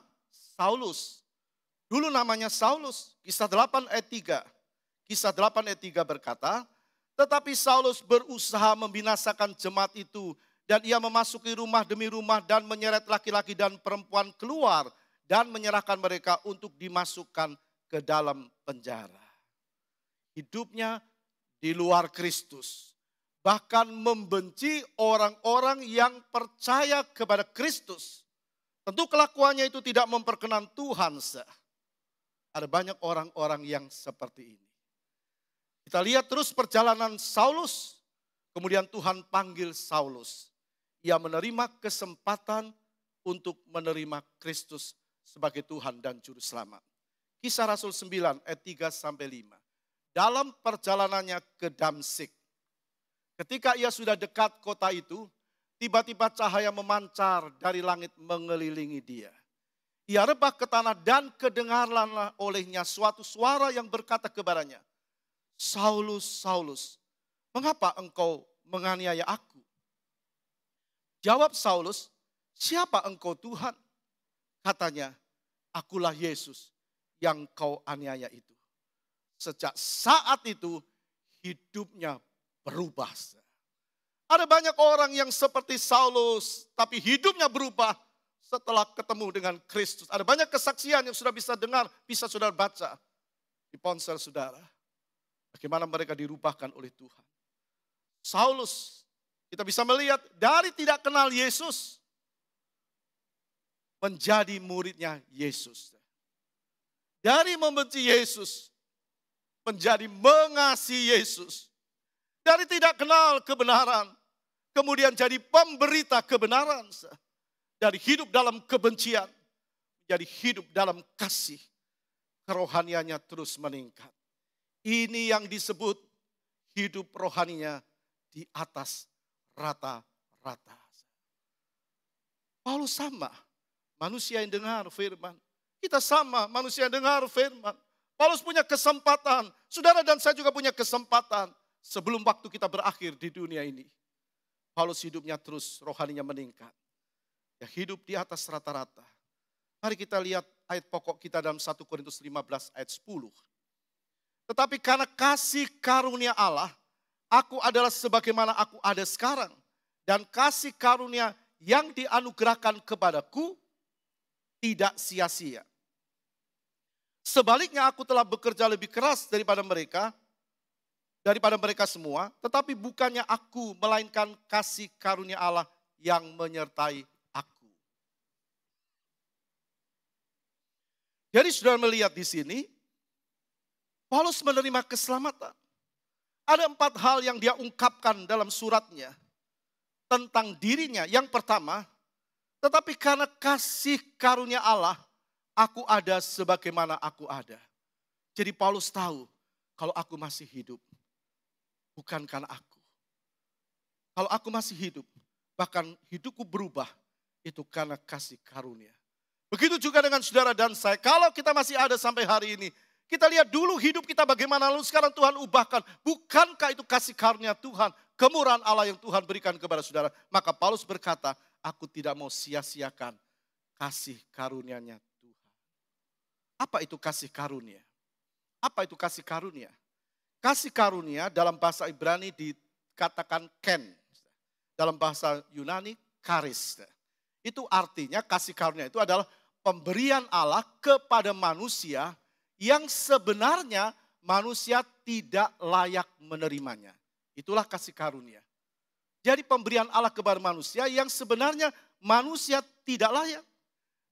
[SPEAKER 4] Saulus. Dulu namanya Saulus. Kisah 8 ayat 3. Kisah 8 ayat 3 berkata, tetapi Saulus berusaha membinasakan jemaat itu. Dan ia memasuki rumah demi rumah dan menyeret laki-laki dan perempuan keluar. Dan menyerahkan mereka untuk dimasukkan ke dalam penjara. Hidupnya di luar Kristus. Bahkan membenci orang-orang yang percaya kepada Kristus. Tentu kelakuannya itu tidak memperkenan Tuhan. Ada banyak orang-orang yang seperti ini. Kita lihat terus perjalanan Saulus. Kemudian Tuhan panggil Saulus. Ia menerima kesempatan untuk menerima Kristus sebagai Tuhan dan Juru Selamat. Kisah Rasul 9 ayat 3 sampai 5. Dalam perjalanannya ke Damsik, ketika ia sudah dekat kota itu, tiba-tiba cahaya memancar dari langit mengelilingi dia. Ia rebah ke tanah dan kedengaranlah olehnya suatu suara yang berkata kepadanya, Saulus, Saulus, mengapa engkau menganiaya aku? Jawab Saulus, siapa engkau Tuhan? Katanya, akulah Yesus yang kau aniaya itu. Sejak saat itu hidupnya berubah. Ada banyak orang yang seperti Saulus, tapi hidupnya berubah setelah ketemu dengan Kristus. Ada banyak kesaksian yang sudah bisa dengar, bisa saudara baca di ponsel saudara. Bagaimana mereka dirubahkan oleh Tuhan. Saulus, kita bisa melihat dari tidak kenal Yesus, menjadi muridnya Yesus. Dari membenci Yesus, menjadi mengasihi Yesus. Dari tidak kenal kebenaran, kemudian jadi pemberita kebenaran. Dari hidup dalam kebencian, menjadi hidup dalam kasih. Kerohaniannya terus meningkat. Ini yang disebut hidup rohaninya di atas rata-rata. Paulus sama, manusia yang dengar firman. Kita sama, manusia yang dengar firman. Paulus punya kesempatan, saudara dan saya juga punya kesempatan sebelum waktu kita berakhir di dunia ini. Paulus hidupnya terus, rohaninya meningkat. Ya, hidup di atas rata-rata. Mari kita lihat ayat pokok kita dalam 1 Korintus 15 ayat 10. Tetapi karena kasih karunia Allah, aku adalah sebagaimana aku ada sekarang. Dan kasih karunia yang dianugerahkan kepadaku tidak sia-sia. Sebaliknya aku telah bekerja lebih keras daripada mereka semua, tetapi bukannya aku, melainkan kasih karunia Allah yang menyertai aku. Jadi saudara melihat di sini, Paulus menerima keselamatan. Ada 4 hal yang dia ungkapkan dalam suratnya tentang dirinya. Yang pertama, tetapi karena kasih karunia Allah, aku ada sebagaimana aku ada. Jadi Paulus tahu kalau aku masih hidup, bukan karena aku. Kalau aku masih hidup, bahkan hidupku berubah, itu karena kasih karunia. Begitu juga dengan saudara dan saya. Kalau kita masih ada sampai hari ini, kita lihat dulu hidup kita bagaimana, lalu sekarang Tuhan ubahkan. Bukankah itu kasih karunia Tuhan, kemurahan Allah yang Tuhan berikan kepada saudara. Maka Paulus berkata, aku tidak mau sia-siakan kasih karunia-Nya Tuhan. Apa itu kasih karunia? Apa itu kasih karunia? Kasih karunia dalam bahasa Ibrani dikatakan ken. Dalam bahasa Yunani charis. Itu artinya kasih karunia itu adalah pemberian Allah kepada manusia yang sebenarnya manusia tidak layak menerimanya. Itulah kasih karunia. Jadi pemberian Allah kepada manusia yang sebenarnya manusia tidak layak.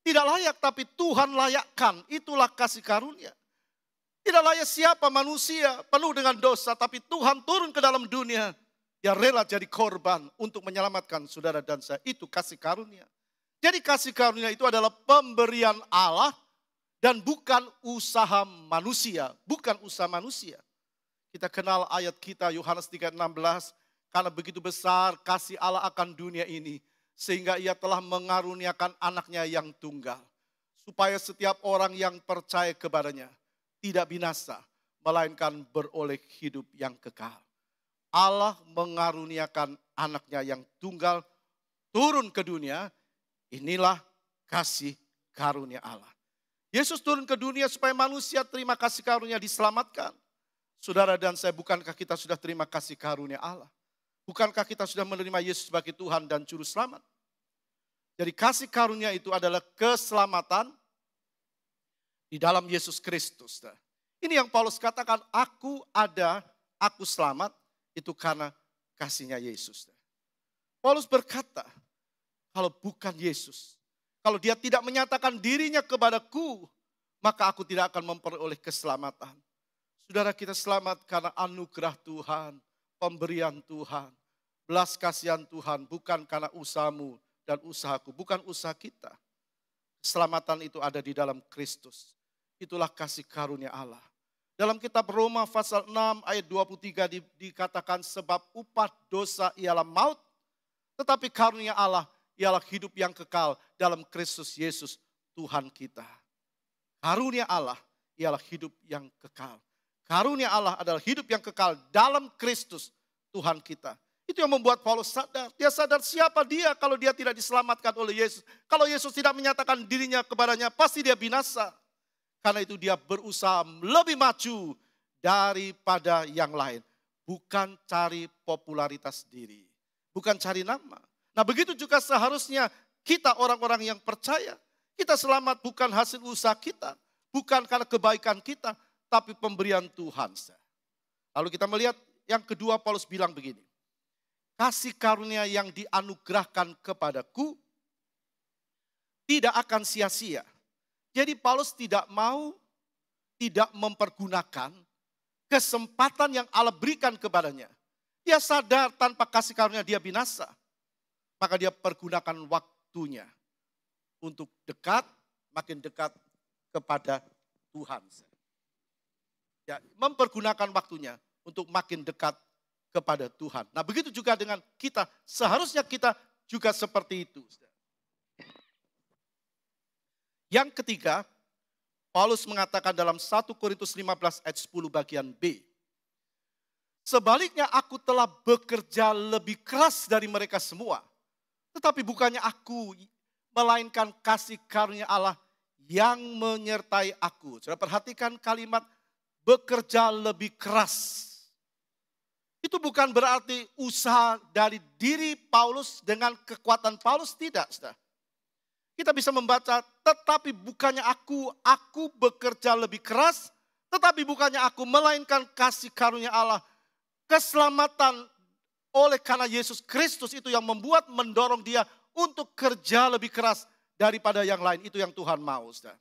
[SPEAKER 4] Tidak layak tapi Tuhan layakkan. Itulah kasih karunia. Tidak layak siapa manusia penuh dengan dosa, tapi Tuhan turun ke dalam dunia. Dia rela jadi korban untuk menyelamatkan saudara dan saya. Itu kasih karunia. Jadi kasih karunia itu adalah pemberian Allah dan bukan usaha manusia. Bukan usaha manusia. Kita kenal ayat kita Yohanes 3:16. Karena begitu besar kasih Allah akan dunia ini. Sehingga ia telah mengaruniakan anaknya yang tunggal. Supaya setiap orang yang percaya kepadanya tidak binasa, melainkan beroleh hidup yang kekal. Allah mengaruniakan anaknya yang tunggal turun ke dunia. Inilah kasih karunia Allah. Yesus turun ke dunia supaya manusia terima kasih karunia diselamatkan. Saudara dan saya, bukankah kita sudah terima kasih karunia Allah? Bukankah kita sudah menerima Yesus sebagai Tuhan dan Juru Selamat? Jadi kasih karunia itu adalah keselamatan di dalam Yesus Kristus. Ini yang Paulus katakan, aku ada, aku selamat, itu karena kasihnya Yesus. Paulus berkata, kalau bukan Yesus, kalau dia tidak menyatakan dirinya kepadaku, maka aku tidak akan memperoleh keselamatan. Saudara, kita selamat karena anugerah Tuhan, pemberian Tuhan, belas kasihan Tuhan, bukan karena usahamu dan usahaku, bukan usaha kita. Keselamatan itu ada di dalam Kristus. Itulah kasih karunia Allah. Dalam kitab Roma pasal 6 ayat 23 dikatakan sebab upah dosa ialah maut, tetapi karunia Allah ialah hidup yang kekal dalam Kristus Yesus Tuhan kita. Karunia Allah ialah hidup yang kekal. Karunia Allah adalah hidup yang kekal dalam Kristus Tuhan kita. Itu yang membuat Paulus sadar. Dia sadar siapa dia kalau dia tidak diselamatkan oleh Yesus. Kalau Yesus tidak menyatakan dirinya kepadanya, pasti dia binasa. Karena itu dia berusaha lebih maju daripada yang lain. Bukan cari popularitas diri. Bukan cari nama. Nah begitu juga seharusnya kita orang-orang yang percaya. Kita selamat bukan hasil usaha kita. Bukan karena kebaikan kita. Tapi pemberian Tuhan. Lalu kita melihat yang kedua Paulus bilang begini. Kasih karunia yang dianugerahkan kepadaku tidak akan sia-sia. Jadi Paulus tidak mempergunakan kesempatan yang Allah berikan kepadanya. Dia sadar tanpa kasih karunia dia binasa. Maka dia pergunakan waktunya untuk dekat, makin dekat kepada Tuhan. Ya, mempergunakan waktunya untuk makin dekat kepada Tuhan. Nah begitu juga dengan kita, seharusnya kita juga seperti itu. Yang ketiga, Paulus mengatakan dalam 1 Korintus 15 ayat 10 bagian B. Sebaliknya aku telah bekerja lebih keras dari mereka semua. Tetapi bukannya aku, melainkan kasih karunia Allah yang menyertai aku. Saudara perhatikan kalimat bekerja lebih keras. Itu bukan berarti usaha dari diri Paulus dengan kekuatan Paulus, tidak. Saudara. Kita bisa membaca, tetapi bukannya aku bekerja lebih keras, tetapi bukannya aku, melainkan kasih karunia Allah. Keselamatan oleh karena Yesus Kristus itu yang membuat, mendorong dia untuk kerja lebih keras daripada yang lain. Itu yang Tuhan mau. Saudara.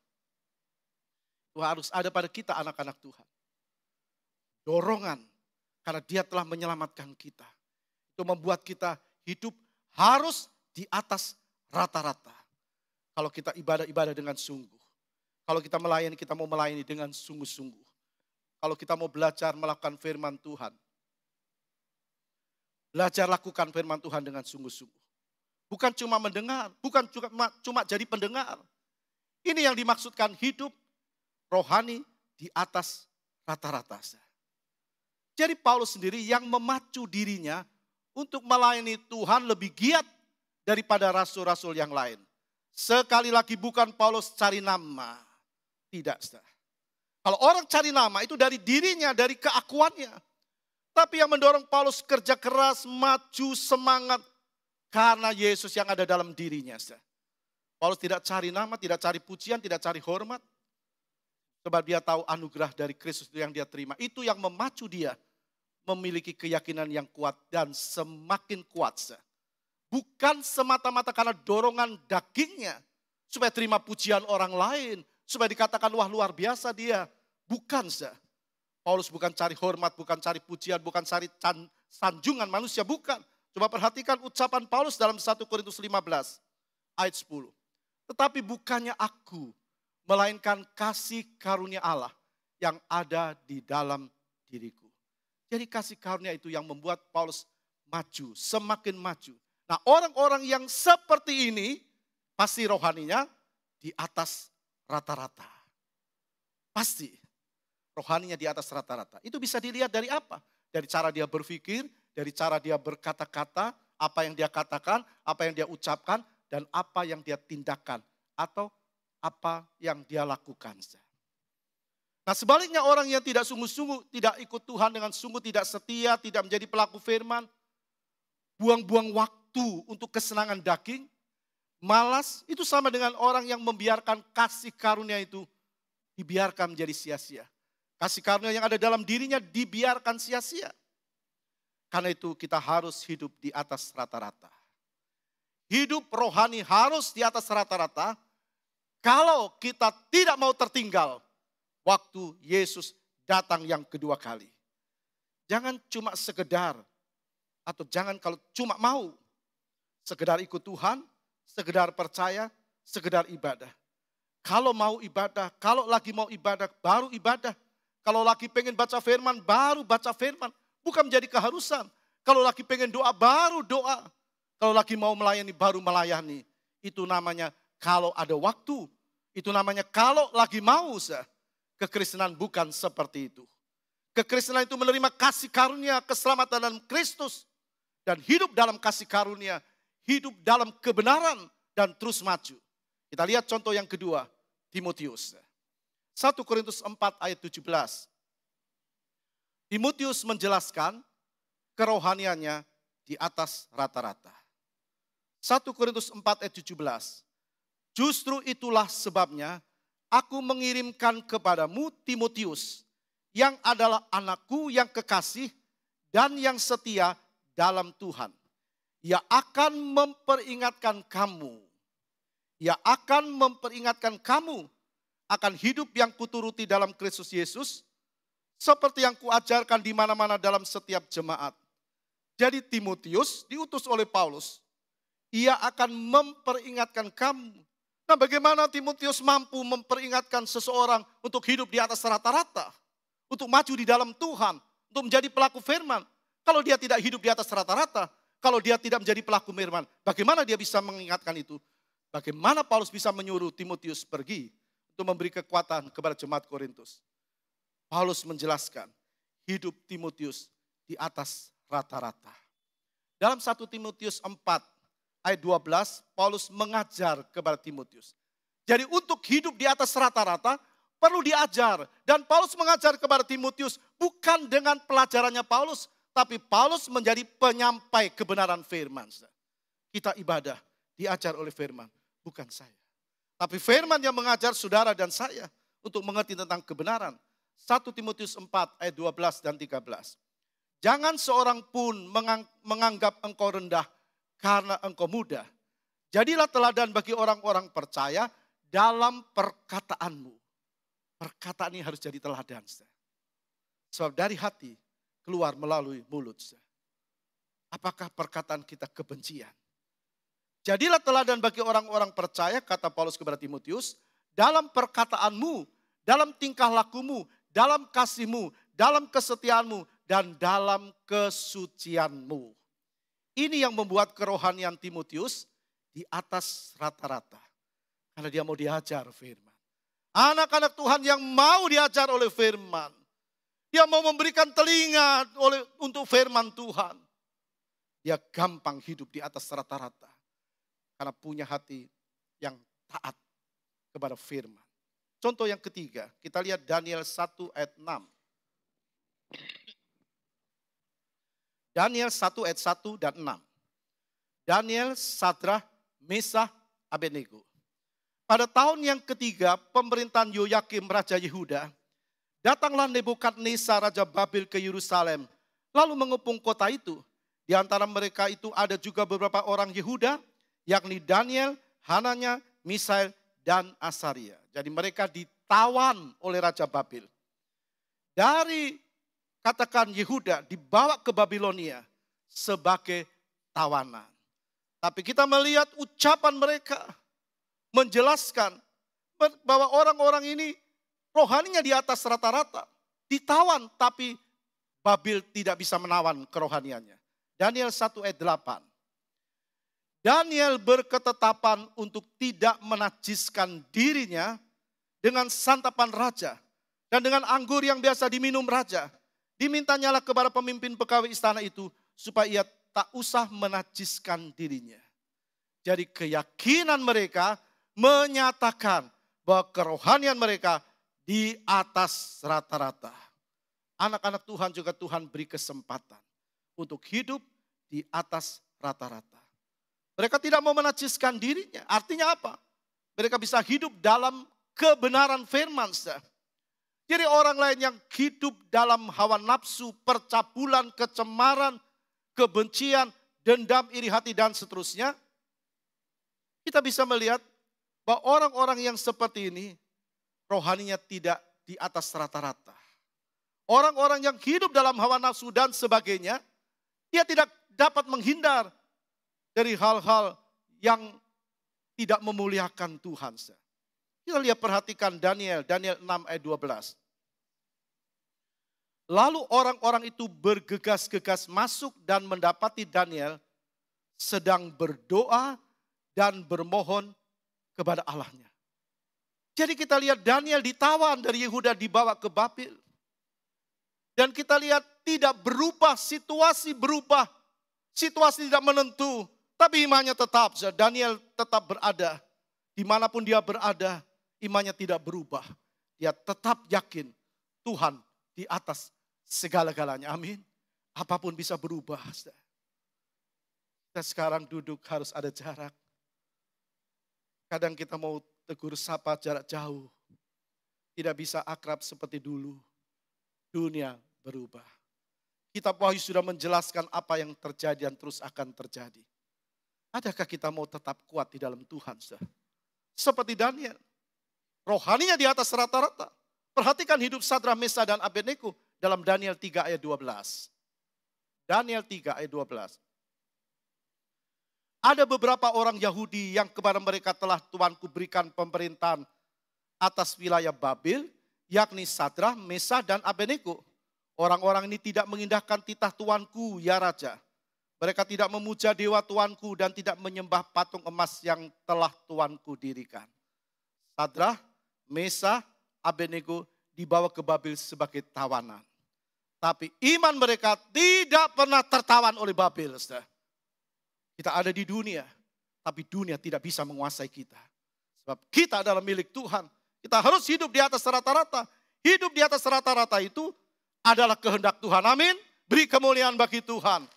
[SPEAKER 4] Itu harus ada pada kita anak-anak Tuhan. Dorongan, karena dia telah menyelamatkan kita. Itu membuat kita hidup harus di atas rata-rata. Kalau kita ibadah dengan sungguh. Kalau kita melayani, kita mau melayani dengan sungguh-sungguh. Kalau kita mau belajar melakukan firman Tuhan. Belajar lakukan firman Tuhan dengan sungguh-sungguh. Bukan cuma mendengar, bukan cuma jadi pendengar. Ini yang dimaksudkan hidup rohani di atas rata-rata. Jadi Paulus sendiri yang memacu dirinya untuk melayani Tuhan lebih giat daripada rasul-rasul yang lain. Sekali lagi bukan Paulus cari nama. Tidak, saudara. Kalau orang cari nama itu dari dirinya, dari keakuannya. Tapi yang mendorong Paulus kerja keras, maju, semangat. Karena Yesus yang ada dalam dirinya. Saudara. Paulus tidak cari nama, tidak cari pujian, tidak cari hormat. Sebab dia tahu anugerah dari Kristus yang dia terima. Itu yang memacu dia memiliki keyakinan yang kuat dan semakin kuat. Saudara. Bukan semata-mata karena dorongan dagingnya. Supaya terima pujian orang lain. Supaya dikatakan wah luar biasa dia. Bukan. Paulus bukan cari hormat, bukan cari pujian, bukan cari sanjungan manusia. Bukan. Coba perhatikan ucapan Paulus dalam 1 Korintus 15 ayat 10. Tetapi bukannya aku, melainkan kasih karunia Allah yang ada di dalam diriku. Jadi kasih karunia itu yang membuat Paulus maju, semakin maju. Nah orang-orang yang seperti ini pasti rohaninya di atas rata-rata. Pasti rohaninya di atas rata-rata. Itu bisa dilihat dari apa? Dari cara dia berpikir, dari cara dia berkata-kata, apa yang dia katakan, apa yang dia ucapkan, dan apa yang dia tindakan. Atau apa yang dia lakukan. Nah sebaliknya orang yang tidak sungguh-sungguh, tidak ikut Tuhan dengan sungguh, tidak setia, tidak menjadi pelaku firman, buang-buang waktu untuk kesenangan daging, malas, itu sama dengan orang yang membiarkan kasih karunia itu dibiarkan menjadi sia-sia. Kasih karunia yang ada dalam dirinya dibiarkan sia-sia. Karena itu kita harus hidup di atas rata-rata. Hidup rohani harus di atas rata-rata. Kalau kita tidak mau tertinggal waktu Yesus datang yang kedua kali. Jangan cuma sekedar, atau jangan kalau cuma mau. Sekedar ikut Tuhan, sekedar percaya, sekedar ibadah. Kalau mau ibadah, kalau lagi mau ibadah, baru ibadah. Kalau lagi pengen baca firman, baru baca firman. Bukan menjadi keharusan. Kalau lagi pengen doa, baru doa. Kalau lagi mau melayani, baru melayani. Itu namanya kalau ada waktu. Itu namanya kalau lagi mau. Kekristenan bukan seperti itu. Kekristenan itu menerima kasih karunia, keselamatan dalam Kristus. Dan hidup dalam kasih karunia, hidup dalam kebenaran, dan terus maju. Kita lihat contoh yang kedua, Timotius. 1 Korintus 4 ayat 17. Timotius menjelaskan kerohaniannya di atas rata-rata. 1 Korintus 4 ayat 17. Justru itulah sebabnya aku mengirimkan kepadamu Timotius, yang adalah anakku yang kekasih dan yang setia dalam Tuhan. Ia akan memperingatkan kamu. Ia akan memperingatkan kamu akan hidup yang kuturuti dalam Kristus Yesus, seperti yang kuajarkan di mana-mana dalam setiap jemaat. Jadi Timotius diutus oleh Paulus. Ia akan memperingatkan kamu. Nah, bagaimana Timotius mampu memperingatkan seseorang untuk hidup di atas rata-rata? Untuk maju di dalam Tuhan, untuk menjadi pelaku firman. Kalau dia tidak hidup di atas rata-rata, kalau dia tidak menjadi pelaku firman, bagaimana dia bisa mengingatkan itu? Bagaimana Paulus bisa menyuruh Timotius pergi untuk memberi kekuatan kepada jemaat Korintus? Paulus menjelaskan hidup Timotius di atas rata-rata. Dalam 1 Timotius 4 ayat 12, Paulus mengajar kepada Timotius. Jadi untuk hidup di atas rata-rata perlu diajar. Dan Paulus mengajar kepada Timotius bukan dengan pelajarannya Paulus, tapi Paulus menjadi penyampai kebenaran firman. Kita ibadah diajar oleh firman, bukan saya. Tapi firman yang mengajar saudara dan saya untuk mengerti tentang kebenaran. 1 Timotius 4 ayat 12 dan 13. Jangan seorang pun menganggap engkau rendah karena engkau muda. Jadilah teladan bagi orang-orang percaya dalam perkataanmu. Perkataan ini harus jadi teladan. Sebab dari hati keluar melalui mulut. Apakah perkataan kita kebencian? Jadilah teladan bagi orang-orang percaya, kata Paulus kepada Timotius, dalam perkataanmu, dalam tingkah lakumu, dalam kasihmu, dalam kesetiaanmu, dan dalam kesucianmu. Ini yang membuat kerohanian Timotius di atas rata-rata. Karena dia mau diajar firman. Anak-anak Tuhan yang mau diajar oleh firman. Dia mau memberikan telinga untuk firman Tuhan. Dia gampang hidup di atas rata-rata. Karena punya hati yang taat kepada firman. Contoh yang ketiga, kita lihat Daniel 1 ayat 6. Daniel 1 ayat 1 dan 6. Daniel, Sadrah, Mesah, Abednego. Pada tahun yang ketiga pemerintahan Yoyakim Raja Yehuda, datanglah Nebukadnezar Raja Babil ke Yerusalem, lalu mengepung kota itu. Di antara mereka itu ada juga beberapa orang Yehuda, yakni Daniel, Hananya, Misael, dan Asaria. Jadi mereka ditawan oleh Raja Babil. Dari katakan Yehuda dibawa ke Babilonia sebagai tawanan. Tapi kita melihat ucapan mereka menjelaskan bahwa orang-orang ini rohaninya di atas rata-rata. Ditawan tapi Babil tidak bisa menawan kerohaniannya. Daniel 1 ayat 8. Daniel berketetapan untuk tidak menajiskan dirinya dengan santapan raja dan dengan anggur yang biasa diminum raja. Dimintanyalah kepada pemimpin pegawai istana itu supaya ia tak usah menajiskan dirinya. Jadi keyakinan mereka menyatakan bahwa kerohanian mereka di atas rata-rata. Anak-anak Tuhan juga Tuhan beri kesempatan untuk hidup di atas rata-rata. Mereka tidak mau menajiskan dirinya. Artinya apa? Mereka bisa hidup dalam kebenaran firman. Jadi orang lain yang hidup dalam hawa nafsu, percabulan, kecemaran, kebencian, dendam, iri hati, dan seterusnya. Kita bisa melihat bahwa orang-orang yang seperti ini rohaninya tidak di atas rata-rata. Orang-orang yang hidup dalam hawa nafsu dan sebagainya, dia tidak dapat menghindar dari hal-hal yang tidak memuliakan Tuhan. Kita lihat perhatikan Daniel 6 ayat 12. Lalu orang-orang itu bergegas-gegas masuk dan mendapati Daniel sedang berdoa dan bermohon kepada Allahnya. Jadi kita lihat Daniel ditawan dari Yehuda dibawa ke Babil. Dan kita lihat tidak berubah, situasi berubah. Situasi tidak menentu. Tapi imannya tetap, Daniel tetap berada. Dimanapun dia berada, imannya tidak berubah. Dia tetap yakin Tuhan di atas segala-galanya. Amin. Apapun bisa berubah. Kita sekarang duduk harus ada jarak. Kadang kita mau tegur sapa jarak jauh. Tidak bisa akrab seperti dulu. Dunia berubah. Kitab Wahyu sudah menjelaskan apa yang terjadi dan terus akan terjadi. Adakah kita mau tetap kuat di dalam Tuhan? Seperti Daniel. Rohaninya di atas rata-rata. Perhatikan hidup Sadrah, Mesah, dan Abednego dalam Daniel 3 ayat 12. Daniel 3 ayat 12. Ada beberapa orang Yahudi yang kepada mereka telah Tuanku berikan pemerintahan atas wilayah Babil, yakni Sadrah, Mesah, dan Abednego. Orang-orang ini tidak mengindahkan titah Tuanku, ya Raja. Mereka tidak memuja dewa Tuanku dan tidak menyembah patung emas yang telah Tuanku dirikan. Sadrah, Mesah, Abednego dibawa ke Babil sebagai tawanan. Tapi iman mereka tidak pernah tertawan oleh Babil. Kita ada di dunia, tapi dunia tidak bisa menguasai kita. Sebab kita adalah milik Tuhan. Kita harus hidup di atas rata-rata. Hidup di atas rata-rata itu adalah kehendak Tuhan. Amin. Beri kemuliaan bagi Tuhan.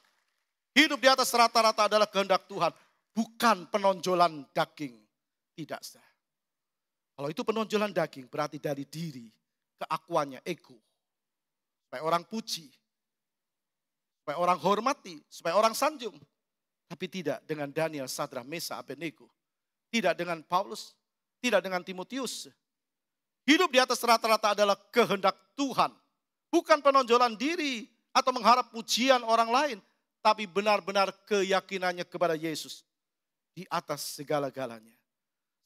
[SPEAKER 4] Hidup di atas rata-rata adalah kehendak Tuhan. Bukan penonjolan daging. Tidak. Kalau itu penonjolan daging berarti dari diri, keakuannya, ego. Supaya orang puji. Supaya orang hormati. Supaya orang sanjung. Tapi tidak dengan Daniel, Sadrah, Mesah, Abednego. Tidak dengan Paulus. Tidak dengan Timotius. Hidup di atas rata-rata adalah kehendak Tuhan. Bukan penonjolan diri atau mengharap pujian orang lain. Tapi benar-benar keyakinannya kepada Yesus. Di atas segala-galanya.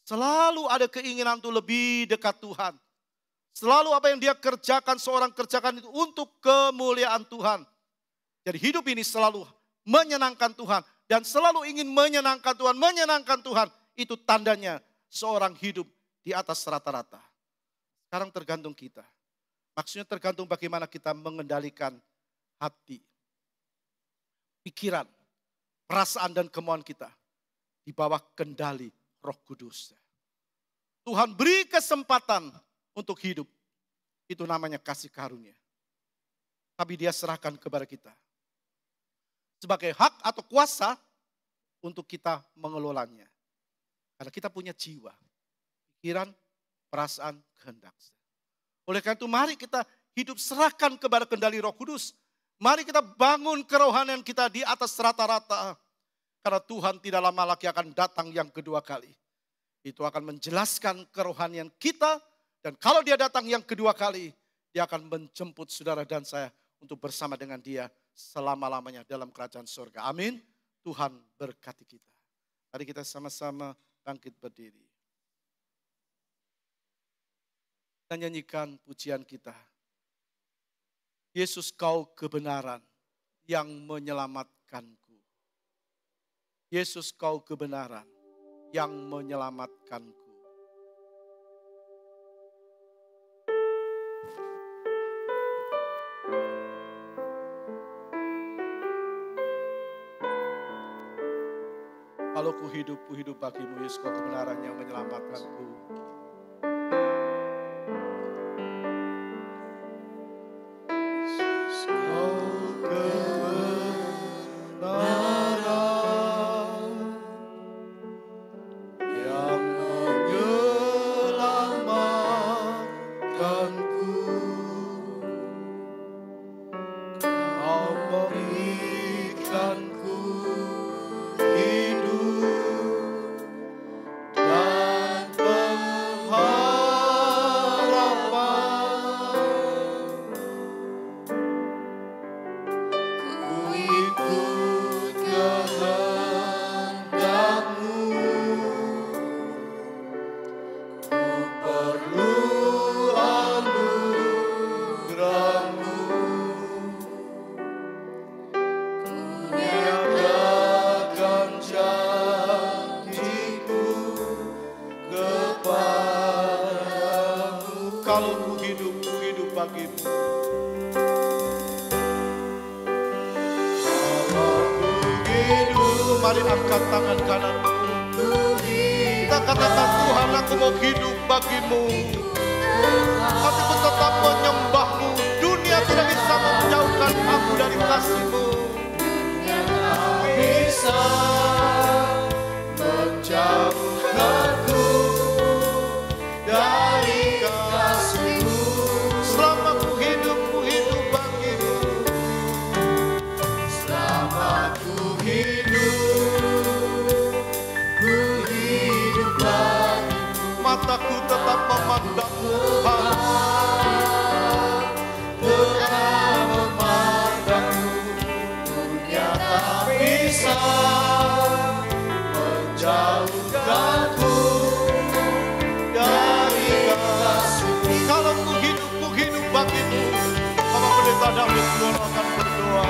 [SPEAKER 4] Selalu ada keinginan untuk lebih dekat Tuhan. Selalu apa yang dia kerjakan, seorang kerjakan itu untuk kemuliaan Tuhan. Jadi hidup ini selalu menyenangkan Tuhan. Dan selalu ingin menyenangkan Tuhan. Itu tandanya seorang hidup di atas rata-rata. Sekarang tergantung kita. Maksudnya tergantung bagaimana kita mengendalikan hati. Pikiran, perasaan dan kemauan kita. Di bawah kendali Roh Kudus. Tuhan beri kesempatan untuk hidup. Itu namanya kasih karunia. Tapi dia serahkan kepada kita. Sebagai hak atau kuasa untuk kita mengelolanya. Karena kita punya jiwa, pikiran, perasaan, kehendak. Oleh karena itu mari kita hidup serahkan kepada kendali Roh Kudus. Mari kita bangun kerohanian kita di atas rata-rata. Karena Tuhan tidak lama lagi akan datang yang kedua kali. Itu akan menjelaskan kerohanian kita. Dan kalau dia datang yang kedua kali, dia akan menjemput saudara dan saya untuk bersama dengan dia selama-lamanya dalam kerajaan surga. Amin. Tuhan berkati kita. Mari kita sama-sama bangkit berdiri. Kita nyanyikan pujian kita. Yesus, kau kebenaran yang menyelamatkanku. Yesus, kau kebenaran yang menyelamatkanku. Kalau ku hidup bagimu, Yesus, kau kebenaran yang menyelamatkanku.
[SPEAKER 2] Hidup dan
[SPEAKER 6] kalau ku hidup bagimu. Mari angkat tangan kananmu. Kita katakan, Tuhan, aku mau hidup bagimu. Hatiku tetap menyembahmu. Dunia tidak bisa menjauhkan aku dari kasihmu.
[SPEAKER 2] Dunia tak bisa menjauhkanku dari kasihmu.
[SPEAKER 6] Selama ku hidup bagimu.
[SPEAKER 2] Selama ku hidup bagimu.
[SPEAKER 6] Mataku tetap memandang Tuhan.
[SPEAKER 2] Tetap memandangmu. Dunia tak bisa menjauhkanku dari kasihmu.
[SPEAKER 6] Kalau ku hidup bagimu. Bapak Pendeta David Suwono akan berdoa.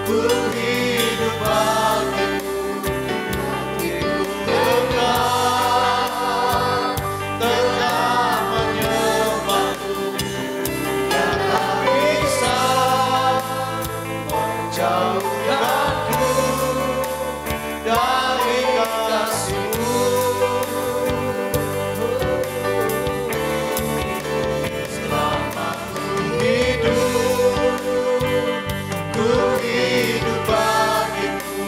[SPEAKER 2] Ku hidup bagimu. Hatiku tetap menyembahmu. Dunia tak bisa menjauhkanku dari kasihmu. Selama ku hidup bagimu.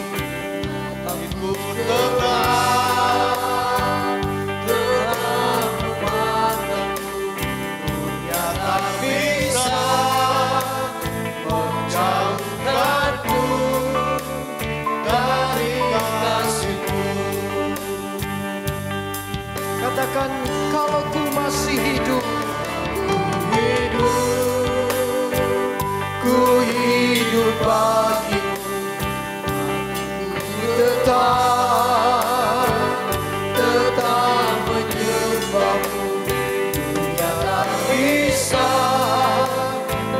[SPEAKER 6] Hatiku
[SPEAKER 2] Tetap memandangmu. Dunia tak bisa menjauhkanku dari kasihmu.
[SPEAKER 7] Katakan, kalau ku masih hidup,
[SPEAKER 2] Ku hidup bagimu. Tetap menyembahmu. Dunia tak bisa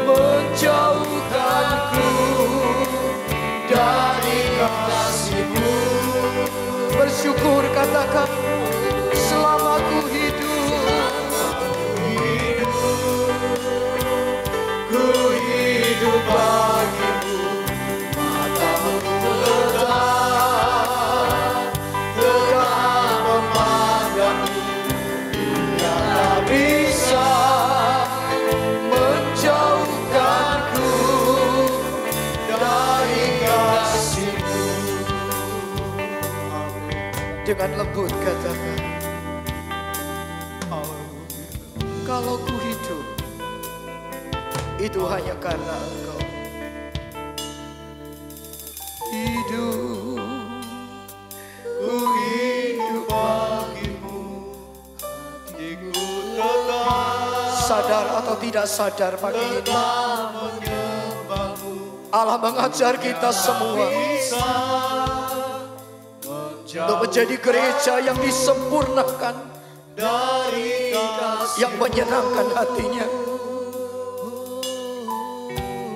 [SPEAKER 2] menjauhkanku dari kasihmu.
[SPEAKER 7] bersyukur, katakan, selama ku hidup.
[SPEAKER 2] Ku hidup bagimu. Matamu tetap memandangmu. Dunia tak bisa menjauhkanku dari kasihmu.
[SPEAKER 7] Dengan lembut katakan, kalau ku hidup, itu hanya karena Engkau. Hidup,
[SPEAKER 6] Ku hidup bagimu. Hatiku tetap
[SPEAKER 7] sadar atau tidak sadar pagi ini,
[SPEAKER 6] menyembahmu.
[SPEAKER 7] Allah mengajar kita semua untuk menjadi gereja yang disempurnakan,
[SPEAKER 2] dari kasih.
[SPEAKER 7] yang menyenangkan hatinya.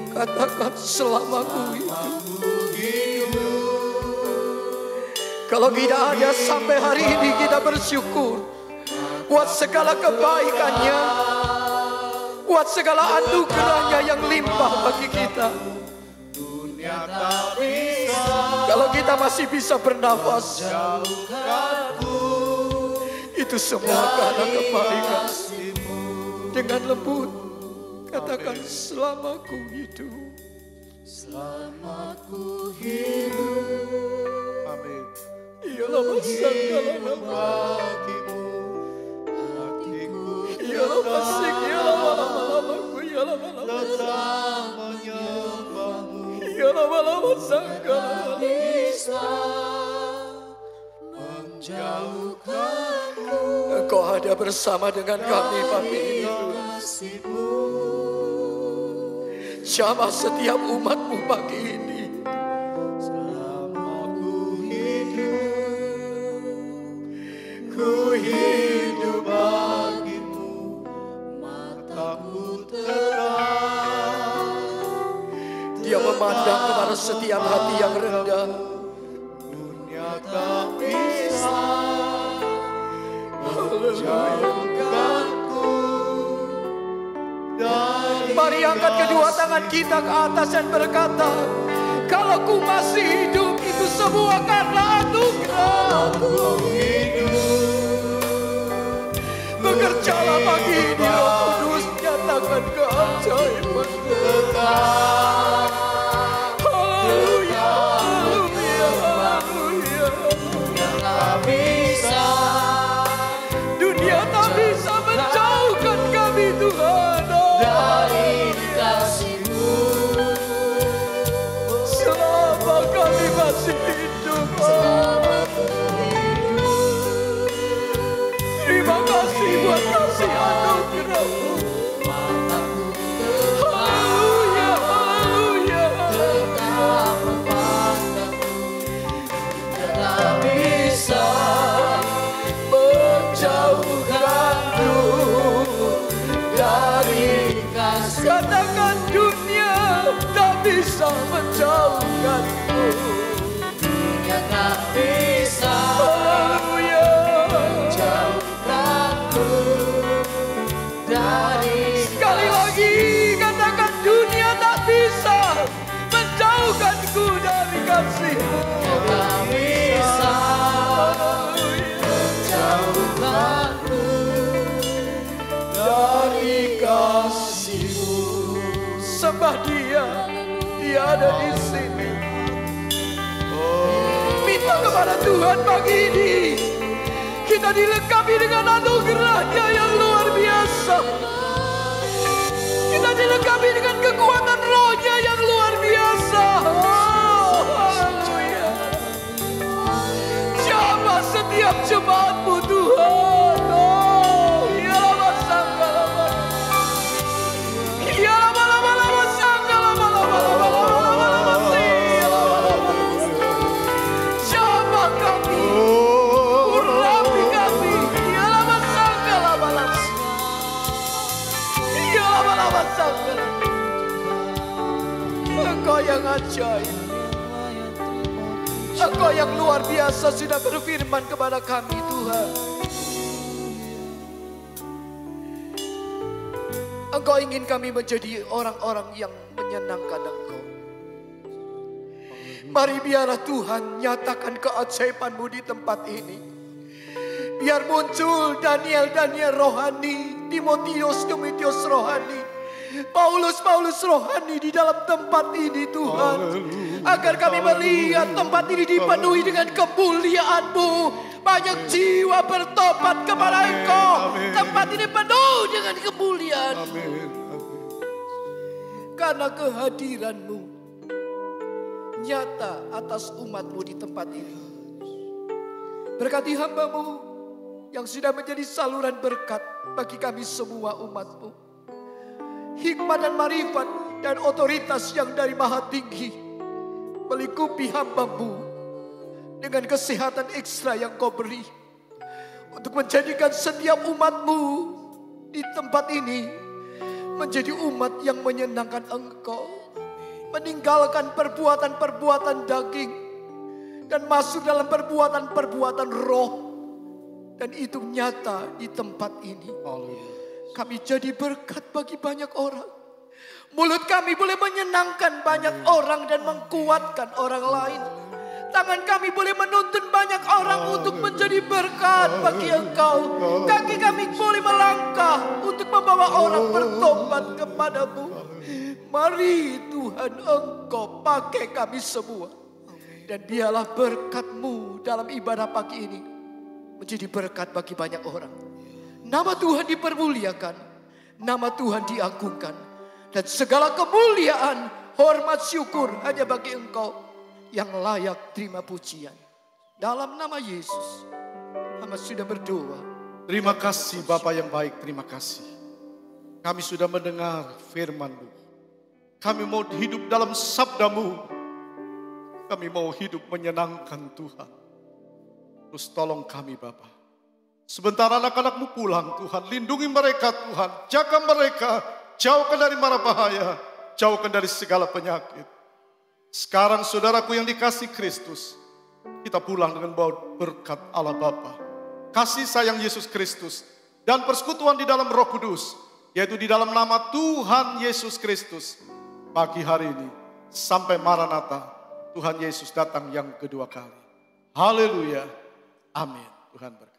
[SPEAKER 7] Katakan, selama ku hidup. Kalau tidak ada sampai hari ini, kita bersyukur buat segala kebaikannya, buat segala anugerahnya yang limpah bagi kita.
[SPEAKER 2] Dunia tak bisa
[SPEAKER 7] Kalau kita masih bisa bernafas, itu semua karena kebaikan. Dengan lembut katakan, selama ku hidup.
[SPEAKER 2] selama ku hidup.
[SPEAKER 6] Amin.
[SPEAKER 7] Ialah masa
[SPEAKER 6] Bagimu. Hatiku
[SPEAKER 7] ialah masing, ialah malam-malamku, ialah malam,
[SPEAKER 6] tetap menyembahmu.
[SPEAKER 7] ialah malam sangka.
[SPEAKER 2] Bisa menjauhkanku
[SPEAKER 7] Engkau ada bersama dengan kami pagi ini.
[SPEAKER 2] kasihmu.
[SPEAKER 7] Jamah setiap umatmu pagi ini.
[SPEAKER 2] Selama ku hidup bagimu. Mataku terang.
[SPEAKER 7] Dia memandang kepada setiap hati yang rendah.
[SPEAKER 2] Dunia tak bisa jauhkanku dari
[SPEAKER 7] Mari angkat kedua tangan kita ke atas dan berkata, kalau ku masih hidup itu semua karena anugerah.
[SPEAKER 2] aku hidup.
[SPEAKER 7] Bekerjalah pagi ini Roh Kudus, nyatakan keajaiban. Haleluya, haleluya, haleluya.
[SPEAKER 2] Tak bisa
[SPEAKER 7] Dunia tak bisa menjauhkan kami Tuhan.
[SPEAKER 2] dari kasih-Mu.
[SPEAKER 7] Selama kami masih hidup. Terima kasih buat kasih anugerah-Mu. Haleluya, haleluya.
[SPEAKER 2] Tak bisa menjauhkanku dari kasih.
[SPEAKER 7] Katakan dunia tak bisa menjauhkanmu.
[SPEAKER 2] Dunia tak bisa
[SPEAKER 7] Haleluya.
[SPEAKER 2] menjauhkanku dari
[SPEAKER 7] Sekali lagi katakan dunia tak bisa menjauhkanku dari kasih-Mu.
[SPEAKER 2] tak bisa menjauhkanku dari kasih-Mu.
[SPEAKER 7] Sembah Dia, Dia ada di sini. Minta kepada Tuhan pagi ini, kita dilengkapi dengan anugerah-Nya yang luar biasa. Kita dilengkapi dengan kekuatan Roh-Nya yang luar biasa. Oh, haleluya. Siapa setiap jemaat-Mu Tuhan. Oh, ya Lama-Sangka-Lama. Ya Lama-Lama-Lama Sangka-Lama-Lama-Lama-Lama-Lama. Siapa kami? Urapi kami. Ya Lama-Sangka-Lama-Lama. Ya Lama-Lama Sangka-Lama. Engkau yang ajaib. Engkau yang luar biasa sudah berfirman kepada kami Tuhan. Engkau ingin kami menjadi orang-orang yang menyenangkan Engkau. Mari biarlah Tuhan nyatakan keajaiban-Mu di tempat ini. Biar muncul Daniel rohani, Timotius rohani, Paulus rohani di dalam tempat ini Tuhan. Agar kami melihat tempat ini dipenuhi dengan kemuliaan-Mu. Banyak jiwa bertobat kepada Engkau. Tempat ini penuh dengan kemuliaan. Karena kehadiran-Mu nyata atas umat-Mu di tempat ini. Berkati hamba-Mu yang sudah menjadi saluran berkat bagi kami semua umat-Mu. Hikmat dan marifat dan otoritas yang dari Maha Tinggi melingkupi hamba-Mu dengan kesehatan ekstra yang Kau beri untuk menjadikan setiap umat-Mu di tempat ini menjadi umat yang menyenangkan Engkau, meninggalkan perbuatan-perbuatan daging dan masuk dalam perbuatan-perbuatan roh, dan itu nyata di tempat ini. Kami jadi berkat bagi banyak orang. Mulut kami boleh menyenangkan banyak orang dan menguatkan orang lain. Tangan kami boleh menuntun banyak orang untuk menjadi berkat bagi Engkau. Kaki kami boleh melangkah untuk membawa orang bertobat kepadamu. Mari Tuhan, Engkau pakai kami semua. Dan biarlah berkat-Mu dalam ibadah pagi ini menjadi berkat bagi banyak orang. Nama Tuhan dipermuliakan, nama Tuhan diagungkan. Dan segala kemuliaan, hormat, syukur hanya bagi Engkau yang layak terima pujian. Dalam nama Yesus, hamba sudah berdoa.
[SPEAKER 6] Terima kasih Bapa yang baik, terima kasih. Kami sudah mendengar firman-Mu. Kami mau hidup dalam sabda-Mu. Kami mau hidup menyenangkan Tuhan. Terus tolong kami Bapa. Sebentar anak-anak-Mu pulang Tuhan, lindungi mereka Tuhan. Jaga mereka, jauhkan dari mara bahaya, jauhkan dari segala penyakit. Sekarang saudaraku yang dikasih Kristus, kita pulang dengan bawa berkat Allah Bapa, kasih sayang Yesus Kristus, dan persekutuan di dalam Roh Kudus, yaitu di dalam nama Tuhan Yesus Kristus, pagi hari ini sampai Maranatha, Tuhan Yesus datang yang kedua kali. Haleluya. Amin. Tuhan berkati.